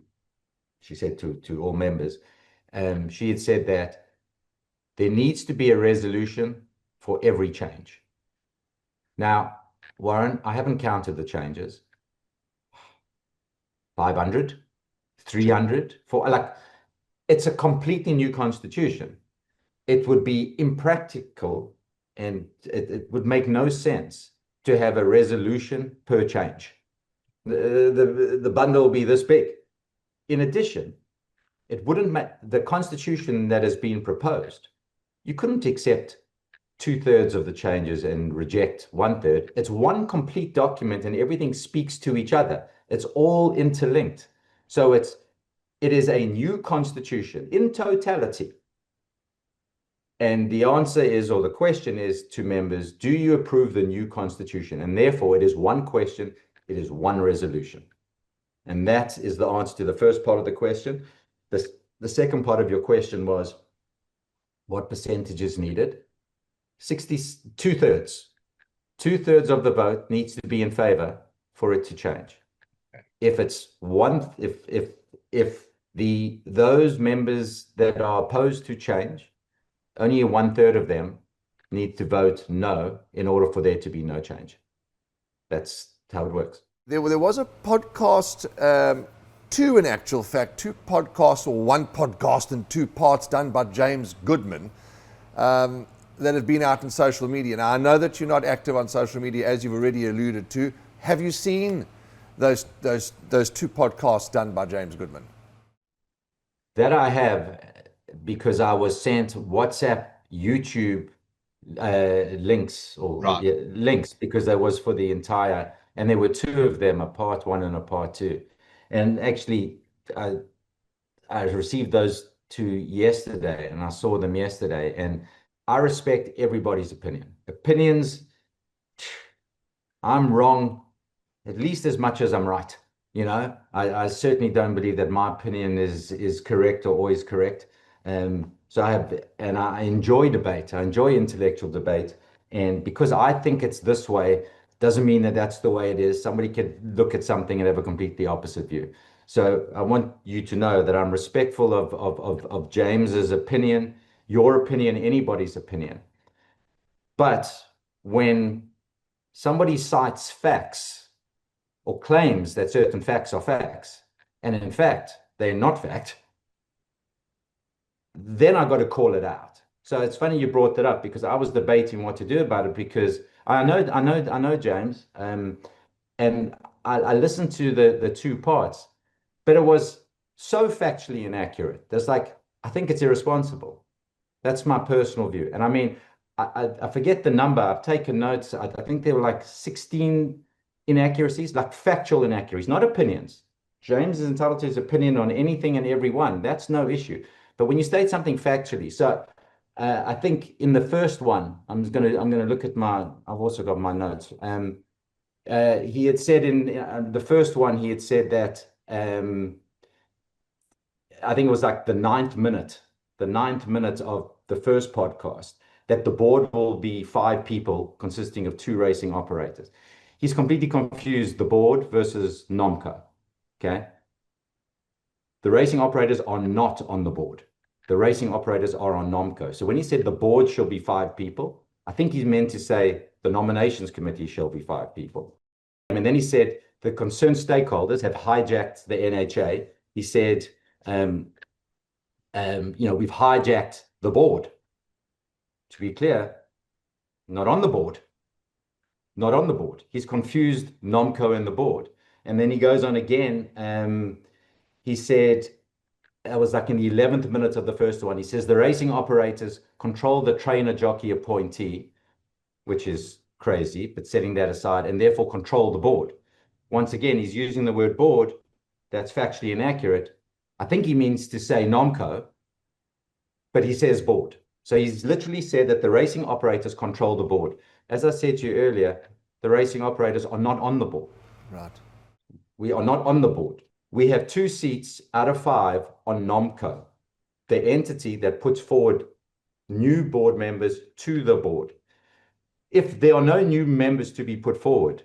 all members, she had said that there needs to be a resolution for every change. Now, Warren, I haven't counted the changes. 500, 300, it's a completely new constitution. It would be impractical and it would make no sense to have a resolution per change. The bundle will be this big. In addition, it wouldn't the constitution that has been proposed, you couldn't accept 2/3 of the changes and reject 1/3. It's one complete document and everything speaks to each other. It's all interlinked. So it is a new constitution in totality. And the answer is, or the question is to members, do you approve the new constitution? And therefore it is one question, it is one resolution. And that is the answer to the first part of the question. The second part of your question was, what percentage is needed? 2/3. 2/3 of the vote needs to be in favor for it to change. If it's those members that are opposed to change, only 1/3 of them need to vote no in order for there to be no change. That's how it works. There was a podcast, in actual fact, two podcasts, or one podcast in two parts, done by James Goodman, that have been out in social media. Now, I know that you're not active on social media, as you've already alluded to. Have you seen those two podcasts done by James Goodman? That I have, because I was sent WhatsApp, YouTube links, or links, because that was for the entire, and there were two of them, a part one and a part two. And actually, I received those two yesterday, and I saw them yesterday, and I respect everybody's opinion. Opinions, I'm wrong at least as much as I'm right. You know, I certainly don't believe that my opinion is correct or always correct. So and I enjoy debate. I enjoy intellectual debate. And because I think it's this way, doesn't mean that that's the way it is. Somebody could look at something and have a completely opposite view. So I want you to know that I'm respectful of James's opinion, your opinion, anybody's opinion. But when somebody cites facts or claims that certain facts are facts, and in fact, they're not fact, then I got to call it out. So it's funny you brought that up because I was debating what to do about it because I know James, and I listened to the two parts, but it was so factually inaccurate. There's like, I think it's irresponsible. That's my personal view. And I mean, I forget the number. I've taken notes. I think there were like 16 inaccuracies, like factual inaccuracies, not opinions. James is entitled to his opinion on anything and everyone. That's no issue. But when you state something factually, so I think in the first one, I'm gonna look at my. I've also got my notes. He had said in the first one, he had said that I think it was like the ninth minute of the first podcast, that the board will be 5 people consisting of 2 racing operators. He's completely confused the board versus NOMCO. Okay. The racing operators are not on the board. The racing operators are on NOMCO. So when he said the board shall be 5 people, I think he's meant to say the nominations committee shall be 5 people. And then he said the concerned stakeholders have hijacked the NHA. He said, we've hijacked the board. To be clear, not on the board. Not on the board. He's confused NOMCO and the board. And then he goes on again. He said, that was like in the 11th minute of the first one. He says the racing operators control the trainer jockey appointee, which is crazy, but setting that aside, and therefore control the board. Once again, he's using the word board. That's factually inaccurate. I think he means to say NOMCO, but he says board. So he's literally said that the racing operators control the board. As I said to you earlier, the racing operators are not on the board. Right. We are not on the board. We have 2 seats out of 5 on NOMCO, the entity that puts forward new board members to the board. If there are no new members to be put forward,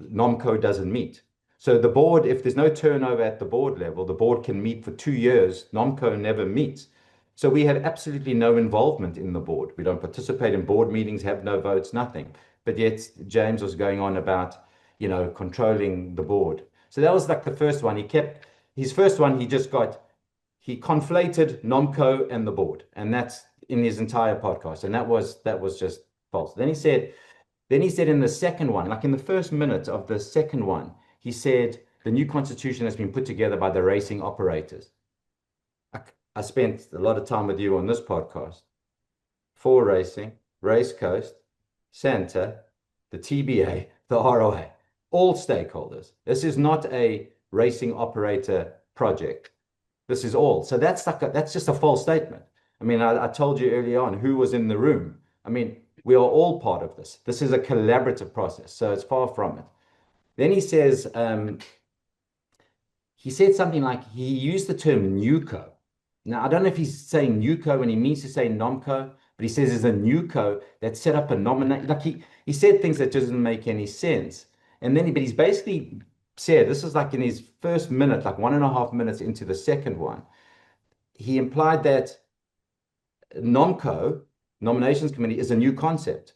NOMCO doesn't meet. So the board, if there's no turnover at the board level, the board can meet for 2 years. NOMCO never meets. So we have absolutely no involvement in the board. We don't participate in board meetings, have no votes, nothing. But yet James was going on about, controlling the board. So that was like the first one. His first one, he conflated NOMCO and the board. And that's in his entire podcast. And that was just false. Then he said in the second one, like in the first minute of the second one, he said the new constitution has been put together by the racing operators. I spent a lot of time with you on this podcast. 4 Racing, Race Coast, Santa, the TBA, the ROA, all stakeholders. This is not a racing operator project. This is all. So that's just a false statement. I mean, I told you early on who was in the room. I mean, we are all part of this. This is a collaborative process, so it's far from it. Then he says, he said something like, he used the term NUCO. Now, I don't know if he's saying NUCO when he means to say NOMCO, but he says there's a NUCO that set up a nomination. Like he said things that doesn't make any sense. And then, but he's basically said, this is like in his first minute, like 1.5 minutes into the second one, he implied that NOMCO, Nominations Committee, is a new concept,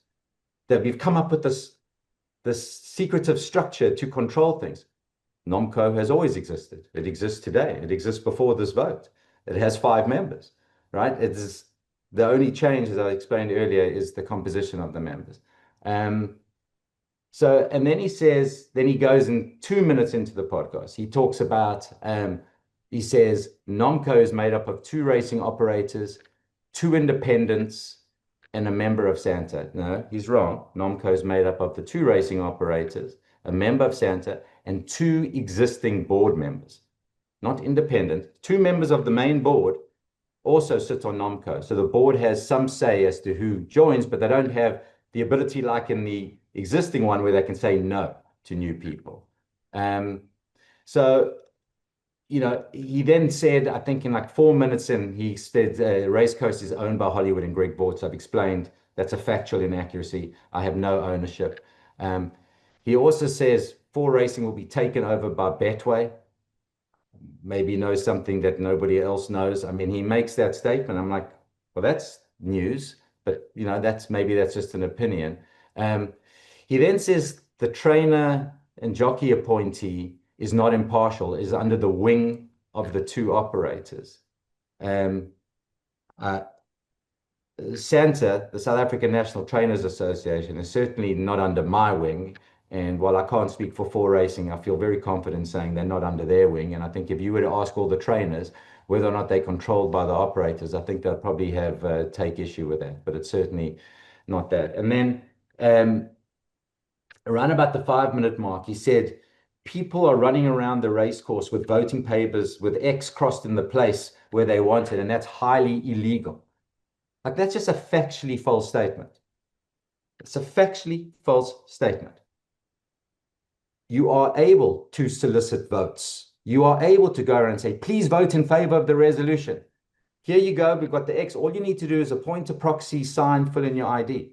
that we've come up with this secretive structure to control things. NOMCO has always existed. It exists today. It exists before this vote. It has 5 members, right? It's the only change, as I explained earlier, is the composition of the members. So, and then he says, then he goes in 2 minutes into the podcast. He talks about, he says, NOMCO is made up of 2 racing operators, 2 independents, and a member of Santa. No, he's wrong. NOMCO is made up of the 2 racing operators, a member of Santa, and 2 existing board members. Not independent. 2 members of the main board also sit on NOMCO. So the board has some say as to who joins, but they don't have the ability like in the existing one where they can say no to new people. So he then said, I think in like 4 minutes in, he said Race Coast is owned by Hollywood and Greg Bortz. I've explained that's a factual inaccuracy. I have no ownership. He also says 4Racing will be taken over by Betway. Maybe he knows something that nobody else knows. I mean, he makes that statement. I'm like, well, that's news, but maybe that's just an opinion. He then says the trainer and jockey appointee is not impartial, is under the wing of the two operators. SANTA, the South African National Trainers Association, is certainly not under my wing. And while I can't speak for 4Racing, I feel very confident saying they're not under their wing. And I think if you were to ask all the trainers whether or not they're controlled by the operators, I think they'll probably take issue with that. But it's certainly not that. And then around about the 5 minute mark, he said, people are running around the race course with voting papers with X crossed in the place where they want it, and that's highly illegal. Like, that's just a factually false statement. It's a factually false statement. You are able to solicit votes. You are able to go around and say, please vote in favor of the resolution. Here you go, we've got the X. All you need to do is appoint a proxy, sign, fill in your ID.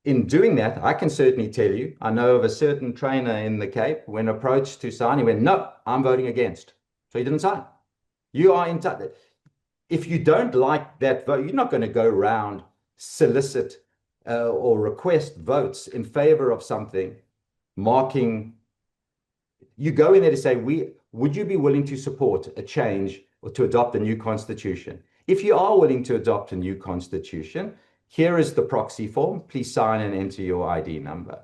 In doing that, I can certainly tell you, I know of a certain trainer in the Cape, when approached to sign, he went, no, I'm voting against. So he didn't sign. You are entitled. If you don't like that vote, you're not going to go around, solicit or request votes in favor of something, marking. You go in there to say, would you be willing to support a change or to adopt a new constitution? If you are willing to adopt a new constitution, here is the proxy form. Please sign and enter your ID number.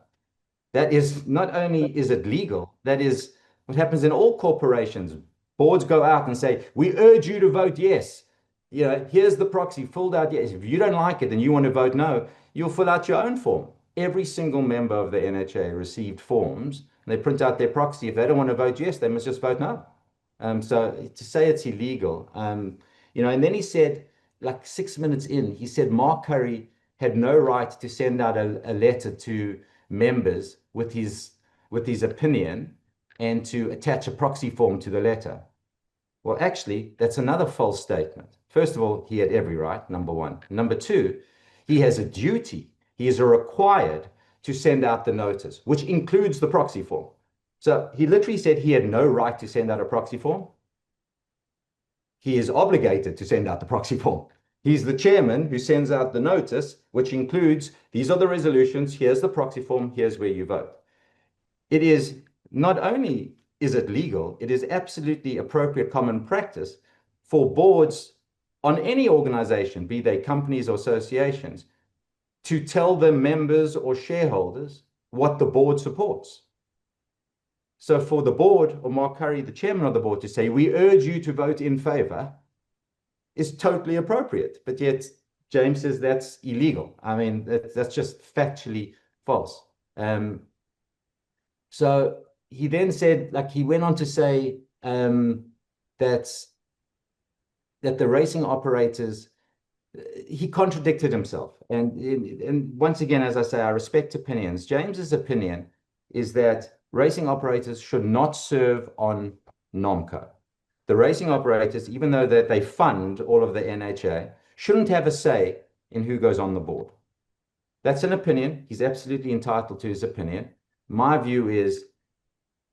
That is, not only is it legal, that is what happens in all corporations. Boards go out and say, we urge you to vote yes. Here's the proxy filled out yes. If you don't like it and you want to vote no, you'll fill out your own form. Every single member of the NHA received forms, and they print out their proxy. If they don't want to vote yes, they must just vote no. So to say it's illegal, and then he said, like 6 minutes in, he said Mark Curry had no right to send out a letter to members with his opinion and to attach a proxy form to the letter. Well, actually, that's another false statement. First of all, he had every right, number one. Number two, he has a duty. He is required to send out the notice, which includes the proxy form. So he literally said he had no right to send out a proxy form. He is obligated to send out the proxy form. He's the chairman who sends out the notice, which includes, these are the resolutions, here's the proxy form, here's where you vote. It is not only is it legal, it is absolutely appropriate common practice for boards on any organization, be they companies or associations, to tell their members or shareholders what the board supports. So for the board, or Mark Curry, the chairman of the board, to say, we urge you to vote in favor, is totally appropriate. But yet James says that's illegal. I mean, that's just factually false. So he then said, like, he went on to say that the racing operators, he contradicted himself. And once again, as I say, I respect opinions. James's opinion is that racing operators should not serve on NOMCO. The racing operators, even though that they fund all of the NHA, shouldn't have a say in who goes on the board. That's an opinion. He's absolutely entitled to his opinion. My view is,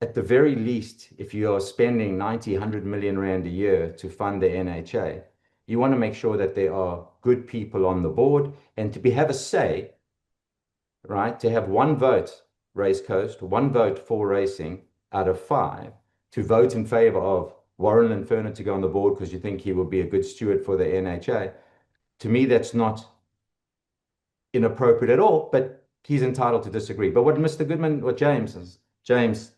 at the very least, if you are spending 90, 100 million rand a year to fund the NHA, you want to make sure that there are good people on the board, and to have a say, right? To have one vote, Race Coast, one vote for racing out of 5, to vote in favor of Warren Linferno to go on the board because you think he will be a good steward for the NHA. To me, that's not inappropriate at all, but he's entitled to disagree. But what Mr. Goodman, what James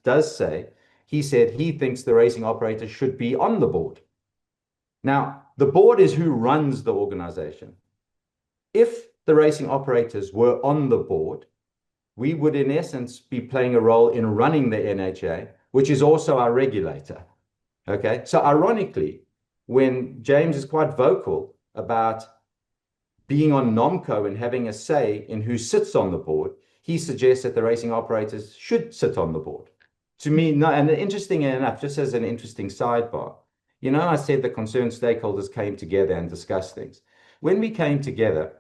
does say, he said he thinks the racing operators should be on the board. Now, the board is who runs the organization. If the racing operators were on the board, we would in essence be playing a role in running the NHA, which is also our regulator. Okay, so ironically, when James is quite vocal about being on NOMCO and having a say in who sits on the board, he suggests that the racing operators should sit on the board. To me, no, and interesting enough, just as an interesting sidebar, I said the concerned stakeholders came together and discussed things. When we came together,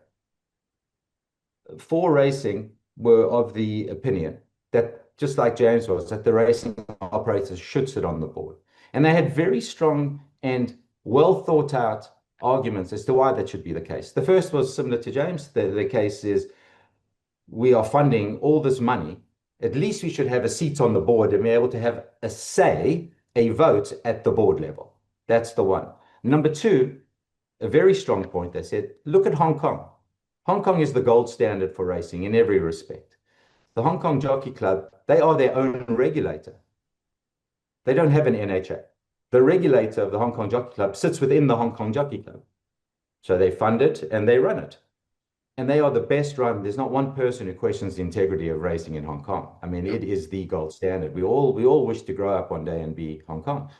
For Racing were of the opinion that, just like James was, that the racing operators should sit on the board. And they had very strong and well thought out arguments as to why that should be the case. The first was similar to James. The case is, we are funding all this money. At least we should have a seat on the board and be able to have a say, a vote at the board level. That's the one. Number two, a very strong point, they said, look at Hong Kong. Hong Kong is the gold standard for racing in every respect. The Hong Kong Jockey Club, they are their own regulator. They don't have an NHA. The regulator of the Hong Kong Jockey Club sits within the Hong Kong Jockey Club. So they fund it and they run it. And they are the best run. There's not one person who questions the integrity of racing in Hong Kong. I mean, it is the gold standard. We all wish to grow up one day and be Hong Kong.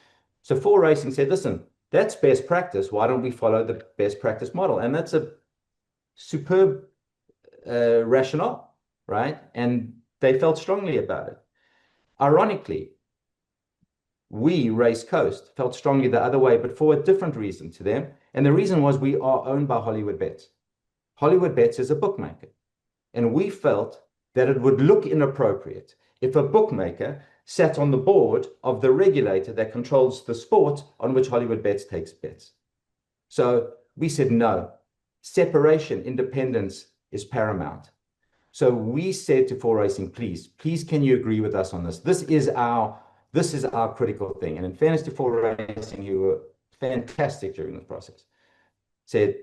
So For Racing said, listen, that's best practice. Why don't we follow the best practice model? And that's a superb rationale, right? And they felt strongly about it. Ironically, we, Race Coast, felt strongly the other way, but for a different reason to them. And the reason was, we are owned by Hollywood Bets. Hollywood Bets is a bookmaker. And we felt that it would look inappropriate if a bookmaker sat on the board of the regulator that controls the sport on which Hollywood Bets takes bets. So we said, no, separation, independence is paramount. So we said to For Racing, please, can you agree with us on this? This is our critical thing. And in fairness to For Racing, who were fantastic during this process, said,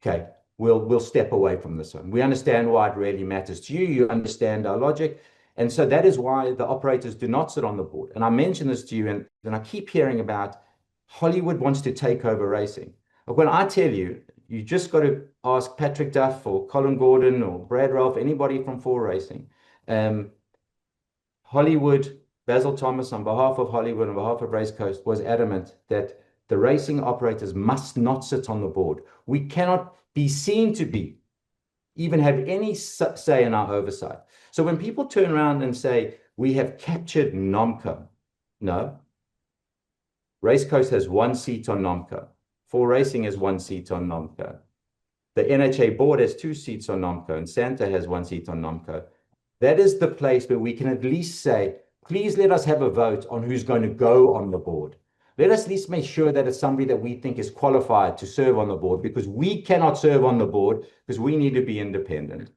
okay, we'll step away from this one. We understand why it really matters to you. You understand our logic. And so that is why the operators do not sit on the board. And I mention this to you, and I keep hearing about Hollywood wants to take over racing. But when I tell you, you just got to ask Patrick Duff or Colin Gordon or Brad Ralph, anybody from For Racing. Hollywood, Basil Thomas, on behalf of Hollywood, on behalf of Race Coast, was adamant that the racing operators must not sit on the board. We cannot be seen to even have any say in our oversight. So when people turn around and say, we have captured NOMCO, no. Race Coast has one seat on NOMCO. For Racing has one seat on NOMCO. The NHA board has two seats on NOMCO, and Santa has one seat on NOMCO. That is the place where we can at least say, please let us have a vote on who's going to go on the board. Let us at least make sure that it's somebody that we think is qualified to serve on the board, because we cannot serve on the board because we need to be independent.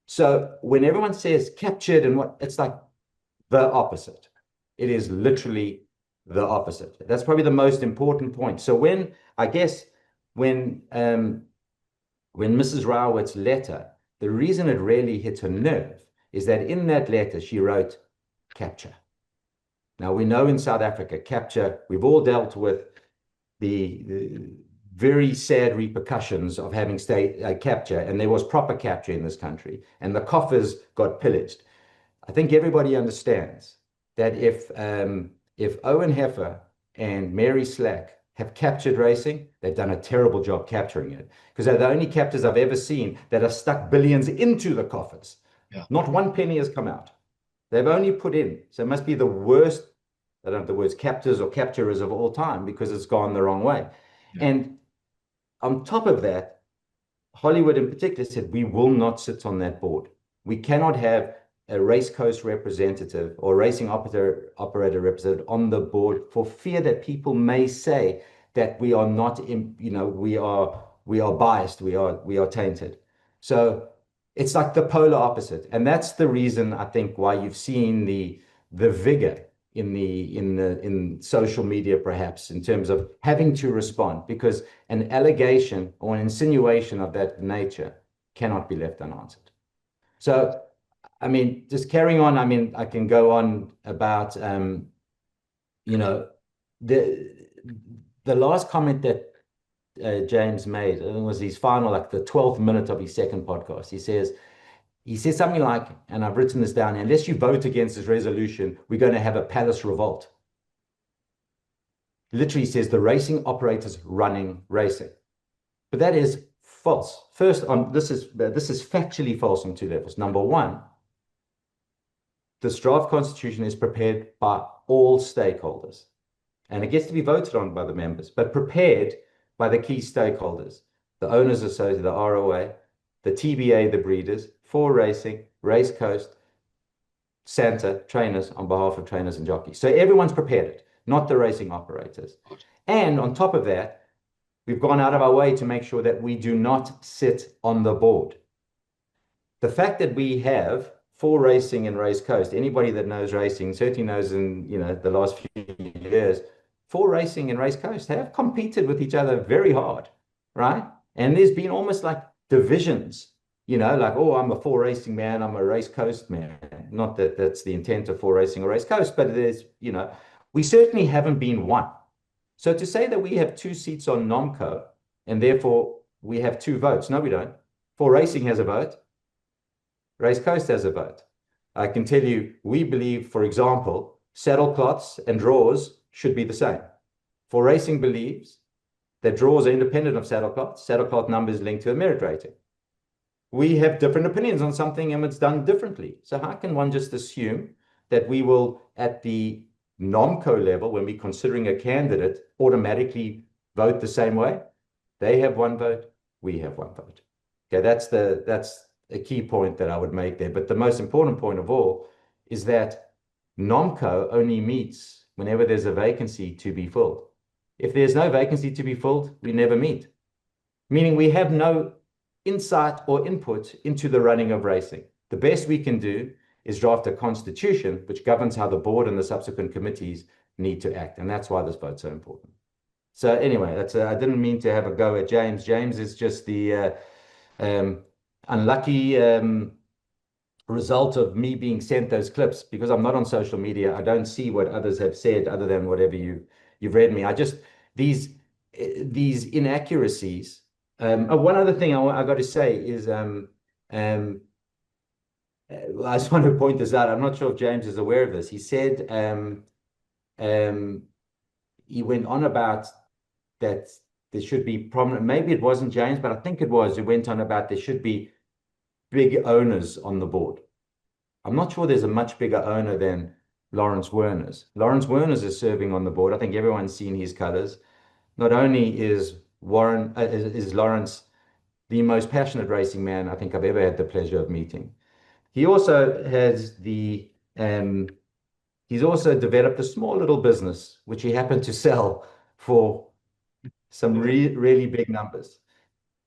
So when everyone says captured and what, it's like the opposite. It is literally the opposite. That's probably the most important point. So when Mrs. Rawitz's letter, the reason it really hit a nerve is that in that letter, she wrote capture. Now, we know in South Africa, capture, we've all dealt with the very sad repercussions of having state capture, and there was proper capture in this country, and the coffers got pillaged. I think everybody understands that if Owen Heffer and Mary Slack have captured racing, they've done a terrible job capturing it, because they're the only captors I've ever seen that have stuck billions into the coffers. Yeah. Not one penny has come out. They've only put in. So it must be the worst, I don't know the words, captors or capturers of all time, because it's gone the wrong way. Yeah. And on top of that, Hollywood in particular said, we will not sit on that board. We cannot have a Race Coast representative or racing operator representative on the board, for fear that people may say that we are not, we are biased, we are tainted. So it's like the polar opposite. And that's the reason, I think, why you've seen the vigor in social media, perhaps, in terms of having to respond, because an allegation or an insinuation of that nature cannot be left unanswered. So, I mean, just carrying on, I mean, I can go on about, the last comment that James made, it was his final, like the 12th minute of his second podcast. He says something like, and I've written this down, unless you vote against this resolution, we're going to have a palace revolt. Literally says the racing operators running racing. But that is false. First, this is factually false on two levels. Number one, this draft constitution is prepared by all stakeholders, and it gets to be voted on by the members, but prepared by the key stakeholders, the Owners Association, the ROA, the TBA, the breeders, for racing, Race Coast, Santa, trainers, on behalf of trainers and jockeys. So everyone's prepared it, not the racing operators. And on top of that, we've gone out of our way to make sure that we do not sit on the board. The fact that we have for racing and Race Coast, anybody that knows racing certainly knows in the last few years, for racing and Race Coast have competed with each other very hard, right? And there's been almost like divisions, like, oh, I'm a for racing man, I'm a Race Coast man. Not that that's the intent of for racing or Race Coast, but there's, we certainly haven't been one. So to say that we have 2 seats on NOMCO and therefore we have 2 votes, no, we don't. For racing has a vote. Race Coast has a vote. I can tell you, we believe, for example, saddle cloths and draws should be the same. For racing believes that draws are independent of saddle cloths. Saddle cloth numbers linked to a merit rating. We have different opinions on something and it's done differently. So how can one just assume that we will, at the NOMCO level, when we're considering a candidate, automatically vote the same way? They have 1 vote, we have 1 vote. Okay, that's a key point that I would make there. But the most important point of all is that NOMCO only meets whenever there's a vacancy to be filled. If there's no vacancy to be filled, we never meet. Meaning we have no insight or input into the running of racing. The best we can do is draft a constitution which governs how the board and the subsequent committees need to act. And that's why this vote's so important. So anyway, I didn't mean to have a go at James. James is just the unlucky result of me being sent those clips, because I'm not on social media. I don't see what others have said other than whatever you've read me. I just, these inaccuracies. One other thing I got to say is, I just want to point this out. I'm not sure if James is aware of this. He said, he went on about that there should be prominent, maybe it wasn't James, but I think it was, who went on about there should be big owners on the board. I'm not sure there's a much bigger owner than Lawrence Werners. Lawrence Werners is serving on the board. I think everyone's seen his colors. Not only is Lawrence the most passionate racing man I think I've ever had the pleasure of meeting, he also has he's also developed a small little business which he happened to sell for some really big numbers.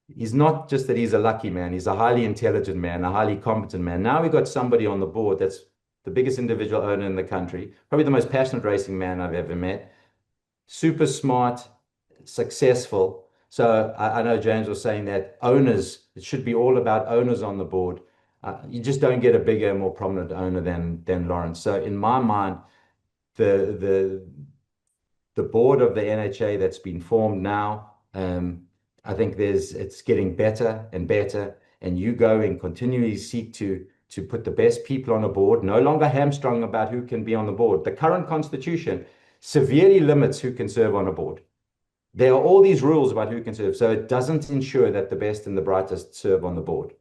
He's not just that he's a lucky man, he's a highly intelligent man, a highly competent man. Now we've got somebody on the board that's the biggest individual owner in the country, probably the most passionate racing man I've ever met, super smart, successful. So I know James was saying that owners, it should be all about owners on the board. You just don't get a bigger, more prominent owner than Lawrence. So in my mind, the board of the NHA that's been formed now, I think it's getting better and better, and you go and continually seek to put the best people on a board, no longer hamstrung about who can be on the board. The current constitution severely limits who can serve on a board. There are all these rules about who can serve, so it doesn't ensure that the best and the brightest serve on the board.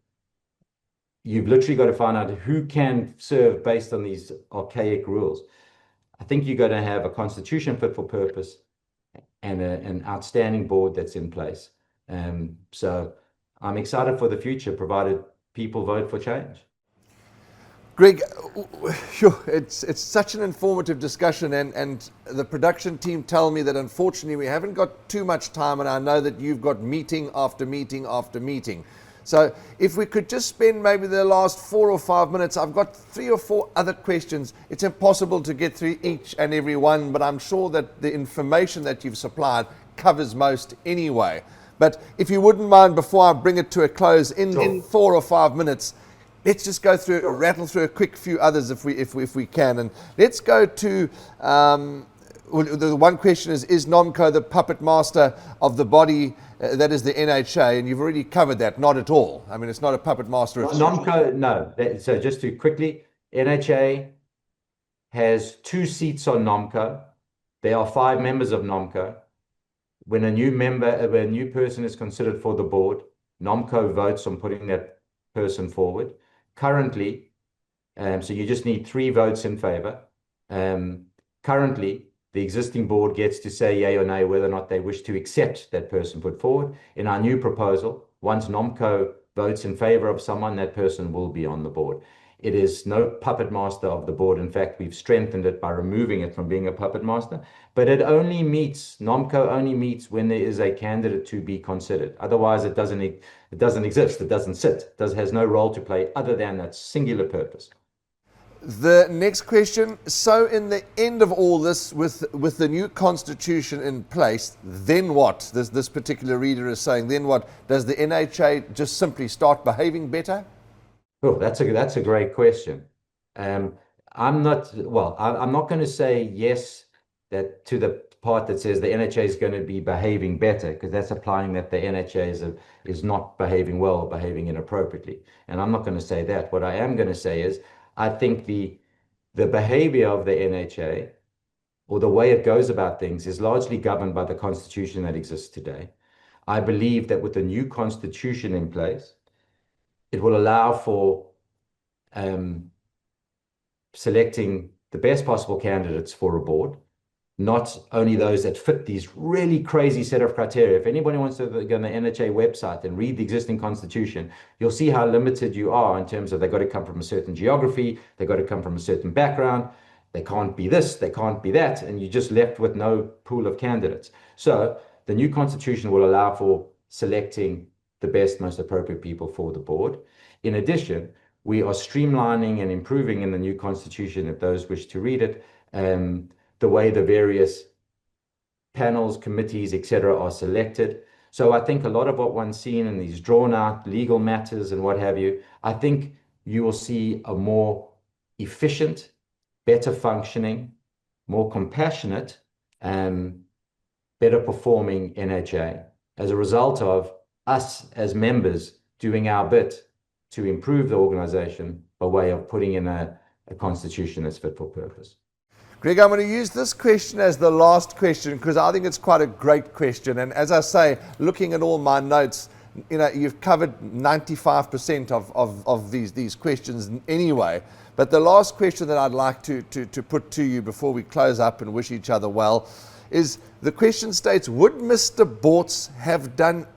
You've literally got to find out who can serve based on these archaic rules. I think you're going to have a constitution fit for purpose and an outstanding board that's in place. So I'm excited for the future, provided people vote for change. Greg, it's such an informative discussion, and the production team tell me that unfortunately we haven't got too much time, and I know that you've got meeting after meeting after meeting. So if we could just spend maybe the last 4 or 5 minutes, I've got 3 or 4 other questions. It's impossible to get through each and every one, but I'm sure that the information that you've supplied covers most anyway. But if you wouldn't mind, before I bring it to a close in 4 or 5 minutes, let's just go through, rattle through a quick few others if we can. And let's go to, the one question is NOMCO the puppet master of the body that is the NHA? And you've already covered that. Not at all. I mean, it's not a puppet master. NOMCO, no. So just to quickly, NHA has 2 seats on NOMCO. There are 5 members of NOMCO. When a new person is considered for the board, NOMCO votes on putting that person forward. Currently, So you just need 3 votes in favor. Currently, the existing board gets to say yay or nay whether or not they wish to accept that person put forward. In our new proposal, once NOMCO votes in favor of someone, that person will be on the board. It is no puppet master of the board. In fact, we've strengthened it by removing it from being a puppet master. But it only meets, NOMCO only meets when there is a candidate to be considered. Otherwise, it doesn't exist. It doesn't sit. It has no role to play other than that singular purpose. The next question, so in the end of all this, with the new constitution in place, then what? This particular reader is saying, then what? Does the NHA just simply start behaving better? Oh, that's a great question. I'm not going to say yes that to the part that says the NHA is going to be behaving better, because that's implying that the NHA is not behaving well or behaving inappropriately. And I'm not going to say that. What I am going to say is I think the behavior of the NHA, or the way it goes about things, is largely governed by the constitution that exists today. I believe that with the new constitution in place, it will allow for selecting the best possible candidates for a board, not only those that fit these really crazy set of criteria. If anybody wants to go on the NHA website and read the existing constitution, you'll see how limited you are in terms of they've got to come from a certain geography, they've got to come from a certain background, they can't be this, they can't be that, and you're just left with no pool of candidates. So the new constitution will allow for selecting the best, most appropriate people for the board. In addition, we are streamlining and improving in the new constitution, if those wish to read it, the way the various panels, committees, etc., are selected. So I think a lot of what one's seen in these drawn out legal matters and what have you, I think you will see a more efficient, better functioning, more compassionate, better performing NHA as a result of us as members doing our bit to improve the organization by way of putting in a constitution that's fit for purpose. Greg, I'm going to use this question as the last question because I think it's quite a great question. And as I say, looking at all my notes, you've covered 95% of these questions anyway. But the last question that I'd like to put to you before we close up and wish each other well is the question states, would Mr. Bortz have done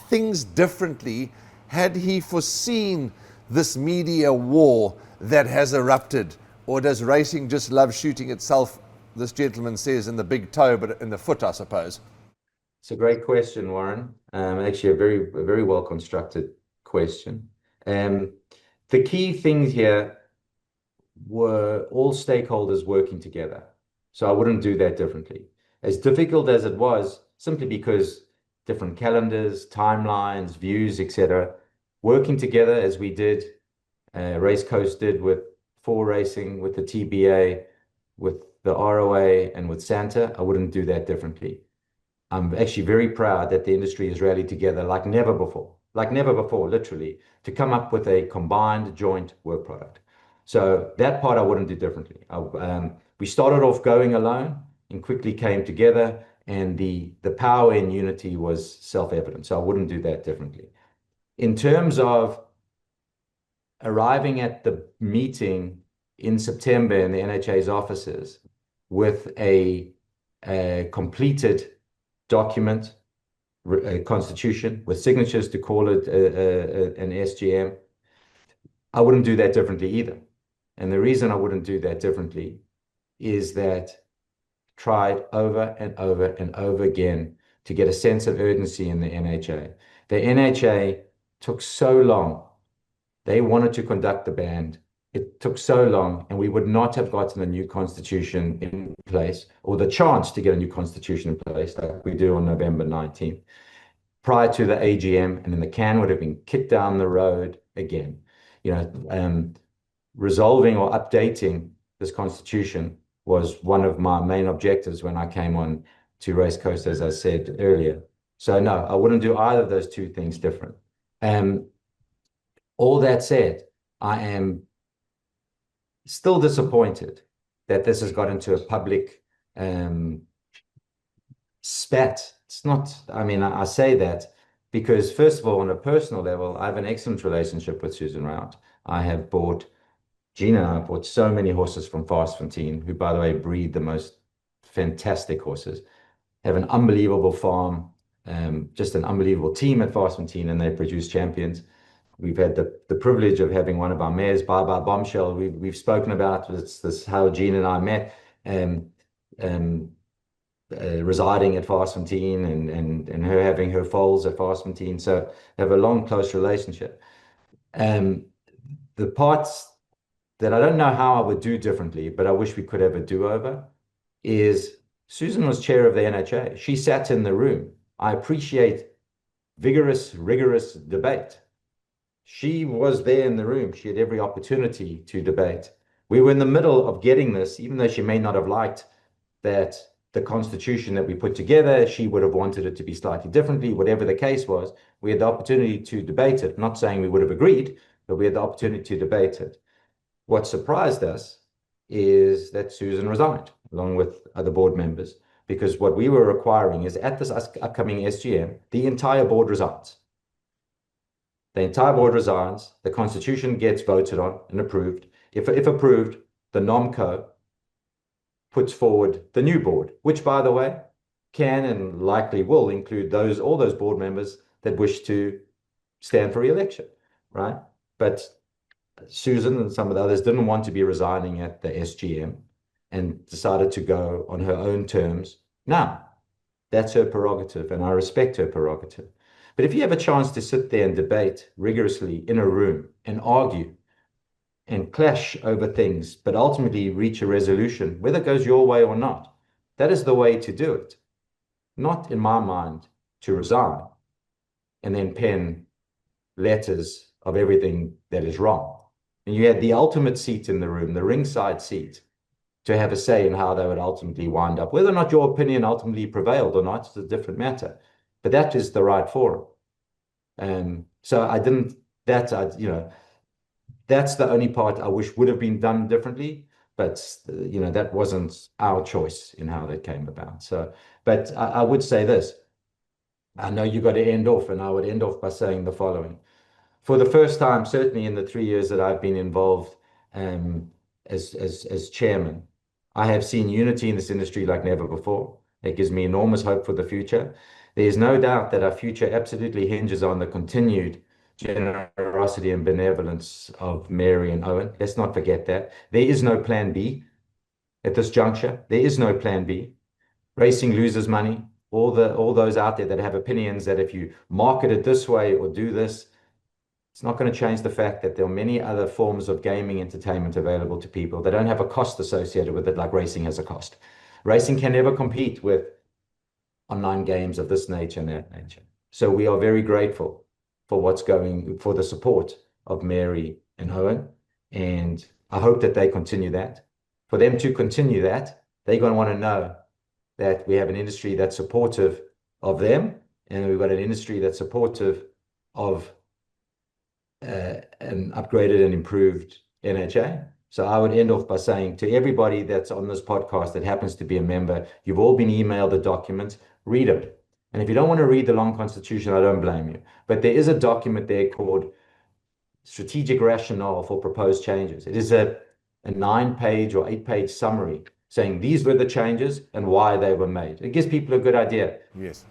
things differently had he foreseen this media war that has erupted? Or does racing just love shooting itself, this gentleman says, in the big toe, but in the foot, I suppose? It's a great question, Warren. Actually, a very well constructed question. The key things here were all stakeholders working together. So I wouldn't do that differently. As difficult as it was, simply because different calendars, timelines, views, etc., working together as we did, Race Coast did with racing, with the TBA, with the ROA, and with Santa, I wouldn't do that differently. I'm actually very proud that the industry has rallied together like never before, literally, to come up with a combined joint work product. So that part I wouldn't do differently. We started off going alone and quickly came together, and the power in unity was self-evident. So I wouldn't do that differently. In terms of arriving at the meeting in September in the NHA's offices with a completed document, a constitution with signatures to call it an SGM, I wouldn't do that differently either. And the reason I wouldn't do that differently is that tried over and over and over again to get a sense of urgency in the NHA. The NHA took so long. They wanted to conduct the band. It took so long, and we would not have gotten a new constitution in place, or the chance to get a new constitution in place like we do on November 19th, prior to the AGM, and then the can would have been kicked down the road again. Resolving or updating this constitution was one of my main objectives when I came on to Race Coast, as I said earlier. So no, I wouldn't do either of those two things different. All that said, I am still disappointed that this has got into a public spat. It's not, I say that because, first of all, on a personal level, I have an excellent relationship with Susan Rout. I have bought Gina and I bought so many horses from Fastfontein, who, by the way, breed the most fantastic horses, have an unbelievable farm, just an unbelievable team at Fastfontein, and they produce champions. We've had the privilege of having one of our mares, Bye Bye Bombshell. We've spoken about this how Gina and I met, um, residing at Fastfontein and her having her foals at Fastfontein. So have a long, close relationship. The parts that I don't know how I would do differently, but I wish we could have a do-over, is Susan was chair of the NHA. She sat in the room. I appreciate vigorous, rigorous debate. She was there in the room. She had every opportunity to debate. We were in the middle of getting this, even though she may not have liked that the constitution that we put together, she would have wanted it to be slightly differently, whatever the case was. We had the opportunity to debate it, not saying we would have agreed, but we had the opportunity to debate it. What surprised us is that Susan resigned, along with other board members, because what we were requiring is at this upcoming SGM, the entire board resigns. The entire board resigns, the constitution gets voted on and approved. If approved, the NOMCO puts forward the new board, which, by the way, can and likely will include all those board members that wish to stand for re-election, right? But Susan and some of the others didn't want to be resigning at the SGM and decided to go on her own terms. Now, that's her prerogative, and I respect her prerogative. But if you have a chance to sit there and debate rigorously in a room and argue and clash over things, but ultimately reach a resolution, whether it goes your way or not, that is the way to do it. Not, in my mind, to resign and then pen letters of everything that is wrong. And you had the ultimate seat in the room, the ringside seat, to have a say in how they would ultimately wind up. Whether or not your opinion ultimately prevailed or not is a different matter. But that is the right forum. So I didn't, that's the only part I wish would have been done differently. But, that wasn't our choice in how that came about. So, but I would say this. I know you got to end off, and I would end off by saying the following. For the first time, certainly in the 3 years that I've been involved as chairman, I have seen unity in this industry like never before. It gives me enormous hope for the future. There's no doubt that our future absolutely hinges on the continued generosity and benevolence of Mary and Owen. Let's not forget that. There is no plan B at this juncture. There is no plan B. Racing loses money. All those out there that have opinions that if you market it this way or do this, it's not going to change the fact that there are many other forms of gaming entertainment available to people. They don't have a cost associated with it like racing has a cost. Racing can never compete with online games of this nature and that nature. So we are very grateful for for the support of Mary and Owen. And I hope that they continue that. For them to continue that, they're going to want to know that we have an industry that's supportive of them, and we've got an industry that's supportive of an upgraded and improved NHA. So I would end off by saying to everybody that's on this podcast that happens to be a member, you've all been emailed the documents, read them. And if you don't want to read the long constitution, I don't blame you. But there is a document there called Strategic Rationale for Proposed Changes. It is a 9-page or 8-page summary saying these were the changes and why they were made. It gives people a good idea. Yes.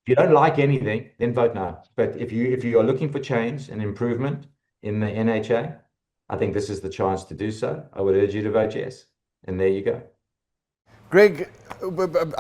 If you don't like anything, then vote no. But if you are looking for change and improvement in the NHA, I think this is the chance to do so. I would urge you to vote yes. And there you go. Greg,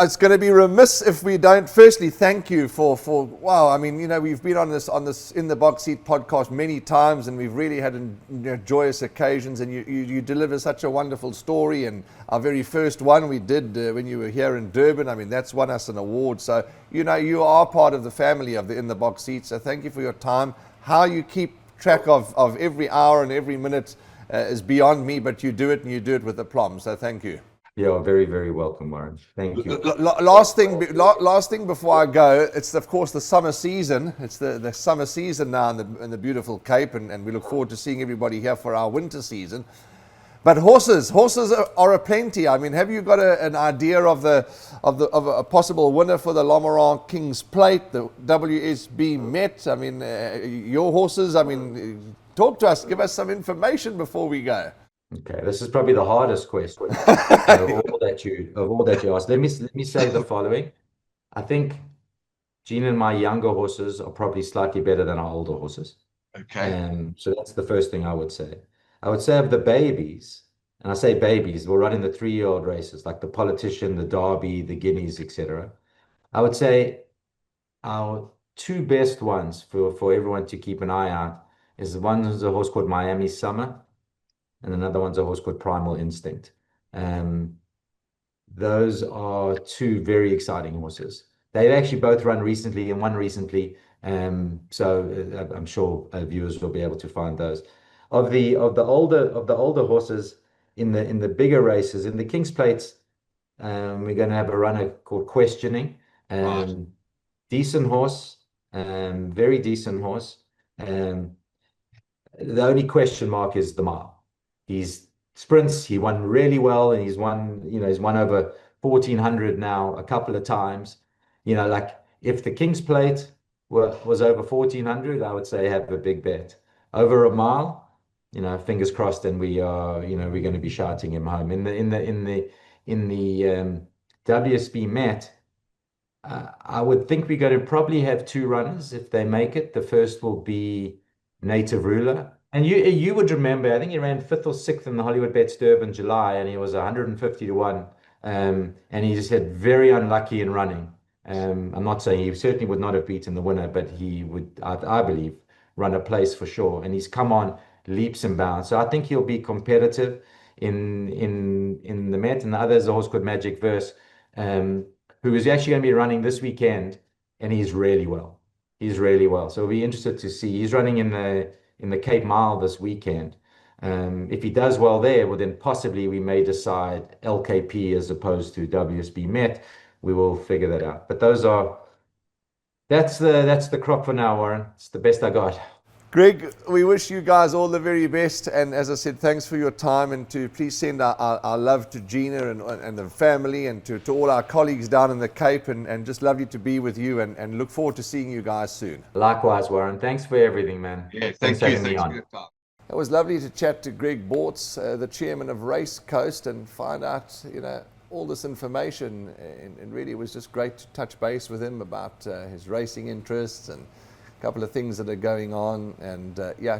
it's going to be remiss if we don't firstly thank you for wow. I mean, we've been on this In the Box Seat podcast many times, and we've really had joyous occasions, and you deliver such a wonderful story. And our very first one we did when you were here in Durban, I mean, that's won us an award. So, you are part of the family of the In the Box Seat. So thank you for your time. How you keep track of every hour and every minute is beyond me, but you do it, and you do it with aplomb. So thank you. Yeah, very, very welcome, Warren. Thank you. Last thing before I go, it's of course the summer season. It's the summer season now in the beautiful Cape, and we look forward to seeing everybody here for our winter season. But horses are aplenty. I mean, have you got an idea of a possible winner for the Lamarang King's Plate, the WSB Met? I mean, your horses. I mean, Talk to us. Give us some information before we go. Okay, this is probably the hardest question of all that you asked. Let me say the following. I think Gina and my younger horses are probably slightly better than our older horses. Okay. So that's the first thing I would say. I would say of the babies, and I say babies, we're running the 3-year-old races, like the Politician, the Derby, the Guineas, etc. I would say our two best ones for everyone to keep an eye out is one is a horse called Miami Summer, and another one's a horse called Primal Instinct. Those are two very exciting horses. They've actually both run recently and one recently, so I'm sure viewers will be able to find those. Of the older horses in the bigger races, in the King's Plates, we're going to have a runner called Questioning. Right. Decent horse, very decent horse. The only question mark is the mile. He's sprints, he won really well, and he's won over 1400 now a couple of times. Like if the King's Plate was over 1400, I would say have a big bet. Over a mile, fingers crossed, and we're going to be shouting him home. In the WSB Met, I would think we're going to probably have two runners if they make it. The first will be Native Ruler. And you would remember, I think he ran 5th or 6th in the Hollywood Bets Derby in July, and he was 150 to 1. And he just had very unlucky in running. I'm not saying he certainly would not have beaten the winner, but he would, I believe, run a place for sure. And he's come on leaps and bounds. So I think he'll be competitive in the Met. And the other is a horse called Magic Verse, who is actually going to be running this weekend, and he's really well. He's really well. So we'll be interested to see. He's running in the Cape Mile this weekend. If he does well there, well, then possibly we may decide LKP as opposed to WSB Met. We will figure that out. But that's the crop for now, Warren. It's the best I got. Greg, we wish you guys all the very best, and as I said, thanks for your time, and to please send our love to Gina and the family, and to all our colleagues down in the Cape, and just lovely to be with you, and look forward to seeing you guys soon. Likewise, Warren. Thanks for everything, man. Yeah, Thanks thank you. for having me Thanks on. for your time. It was lovely to chat to Greg Bortz, the chairman of Race Coast, and find out, all this information, and really it was just great to touch base with him about his racing interests and couple of things that are going on, and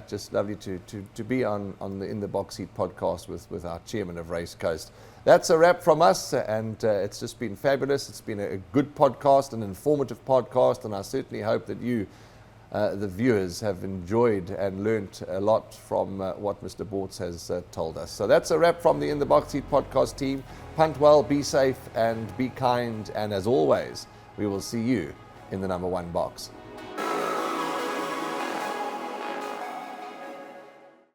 just lovely to be on the In the Box Seat podcast with our chairman of Race Coast. That's a wrap from us, and it's just been fabulous. It's been a good podcast, an informative podcast, and I certainly hope that you, the viewers, have enjoyed and learnt a lot from what Mr. Bortz has told us. So that's a wrap from the In the Box Seat podcast team. Punt well, be safe, and be kind, and as always, we will see you in the number one box.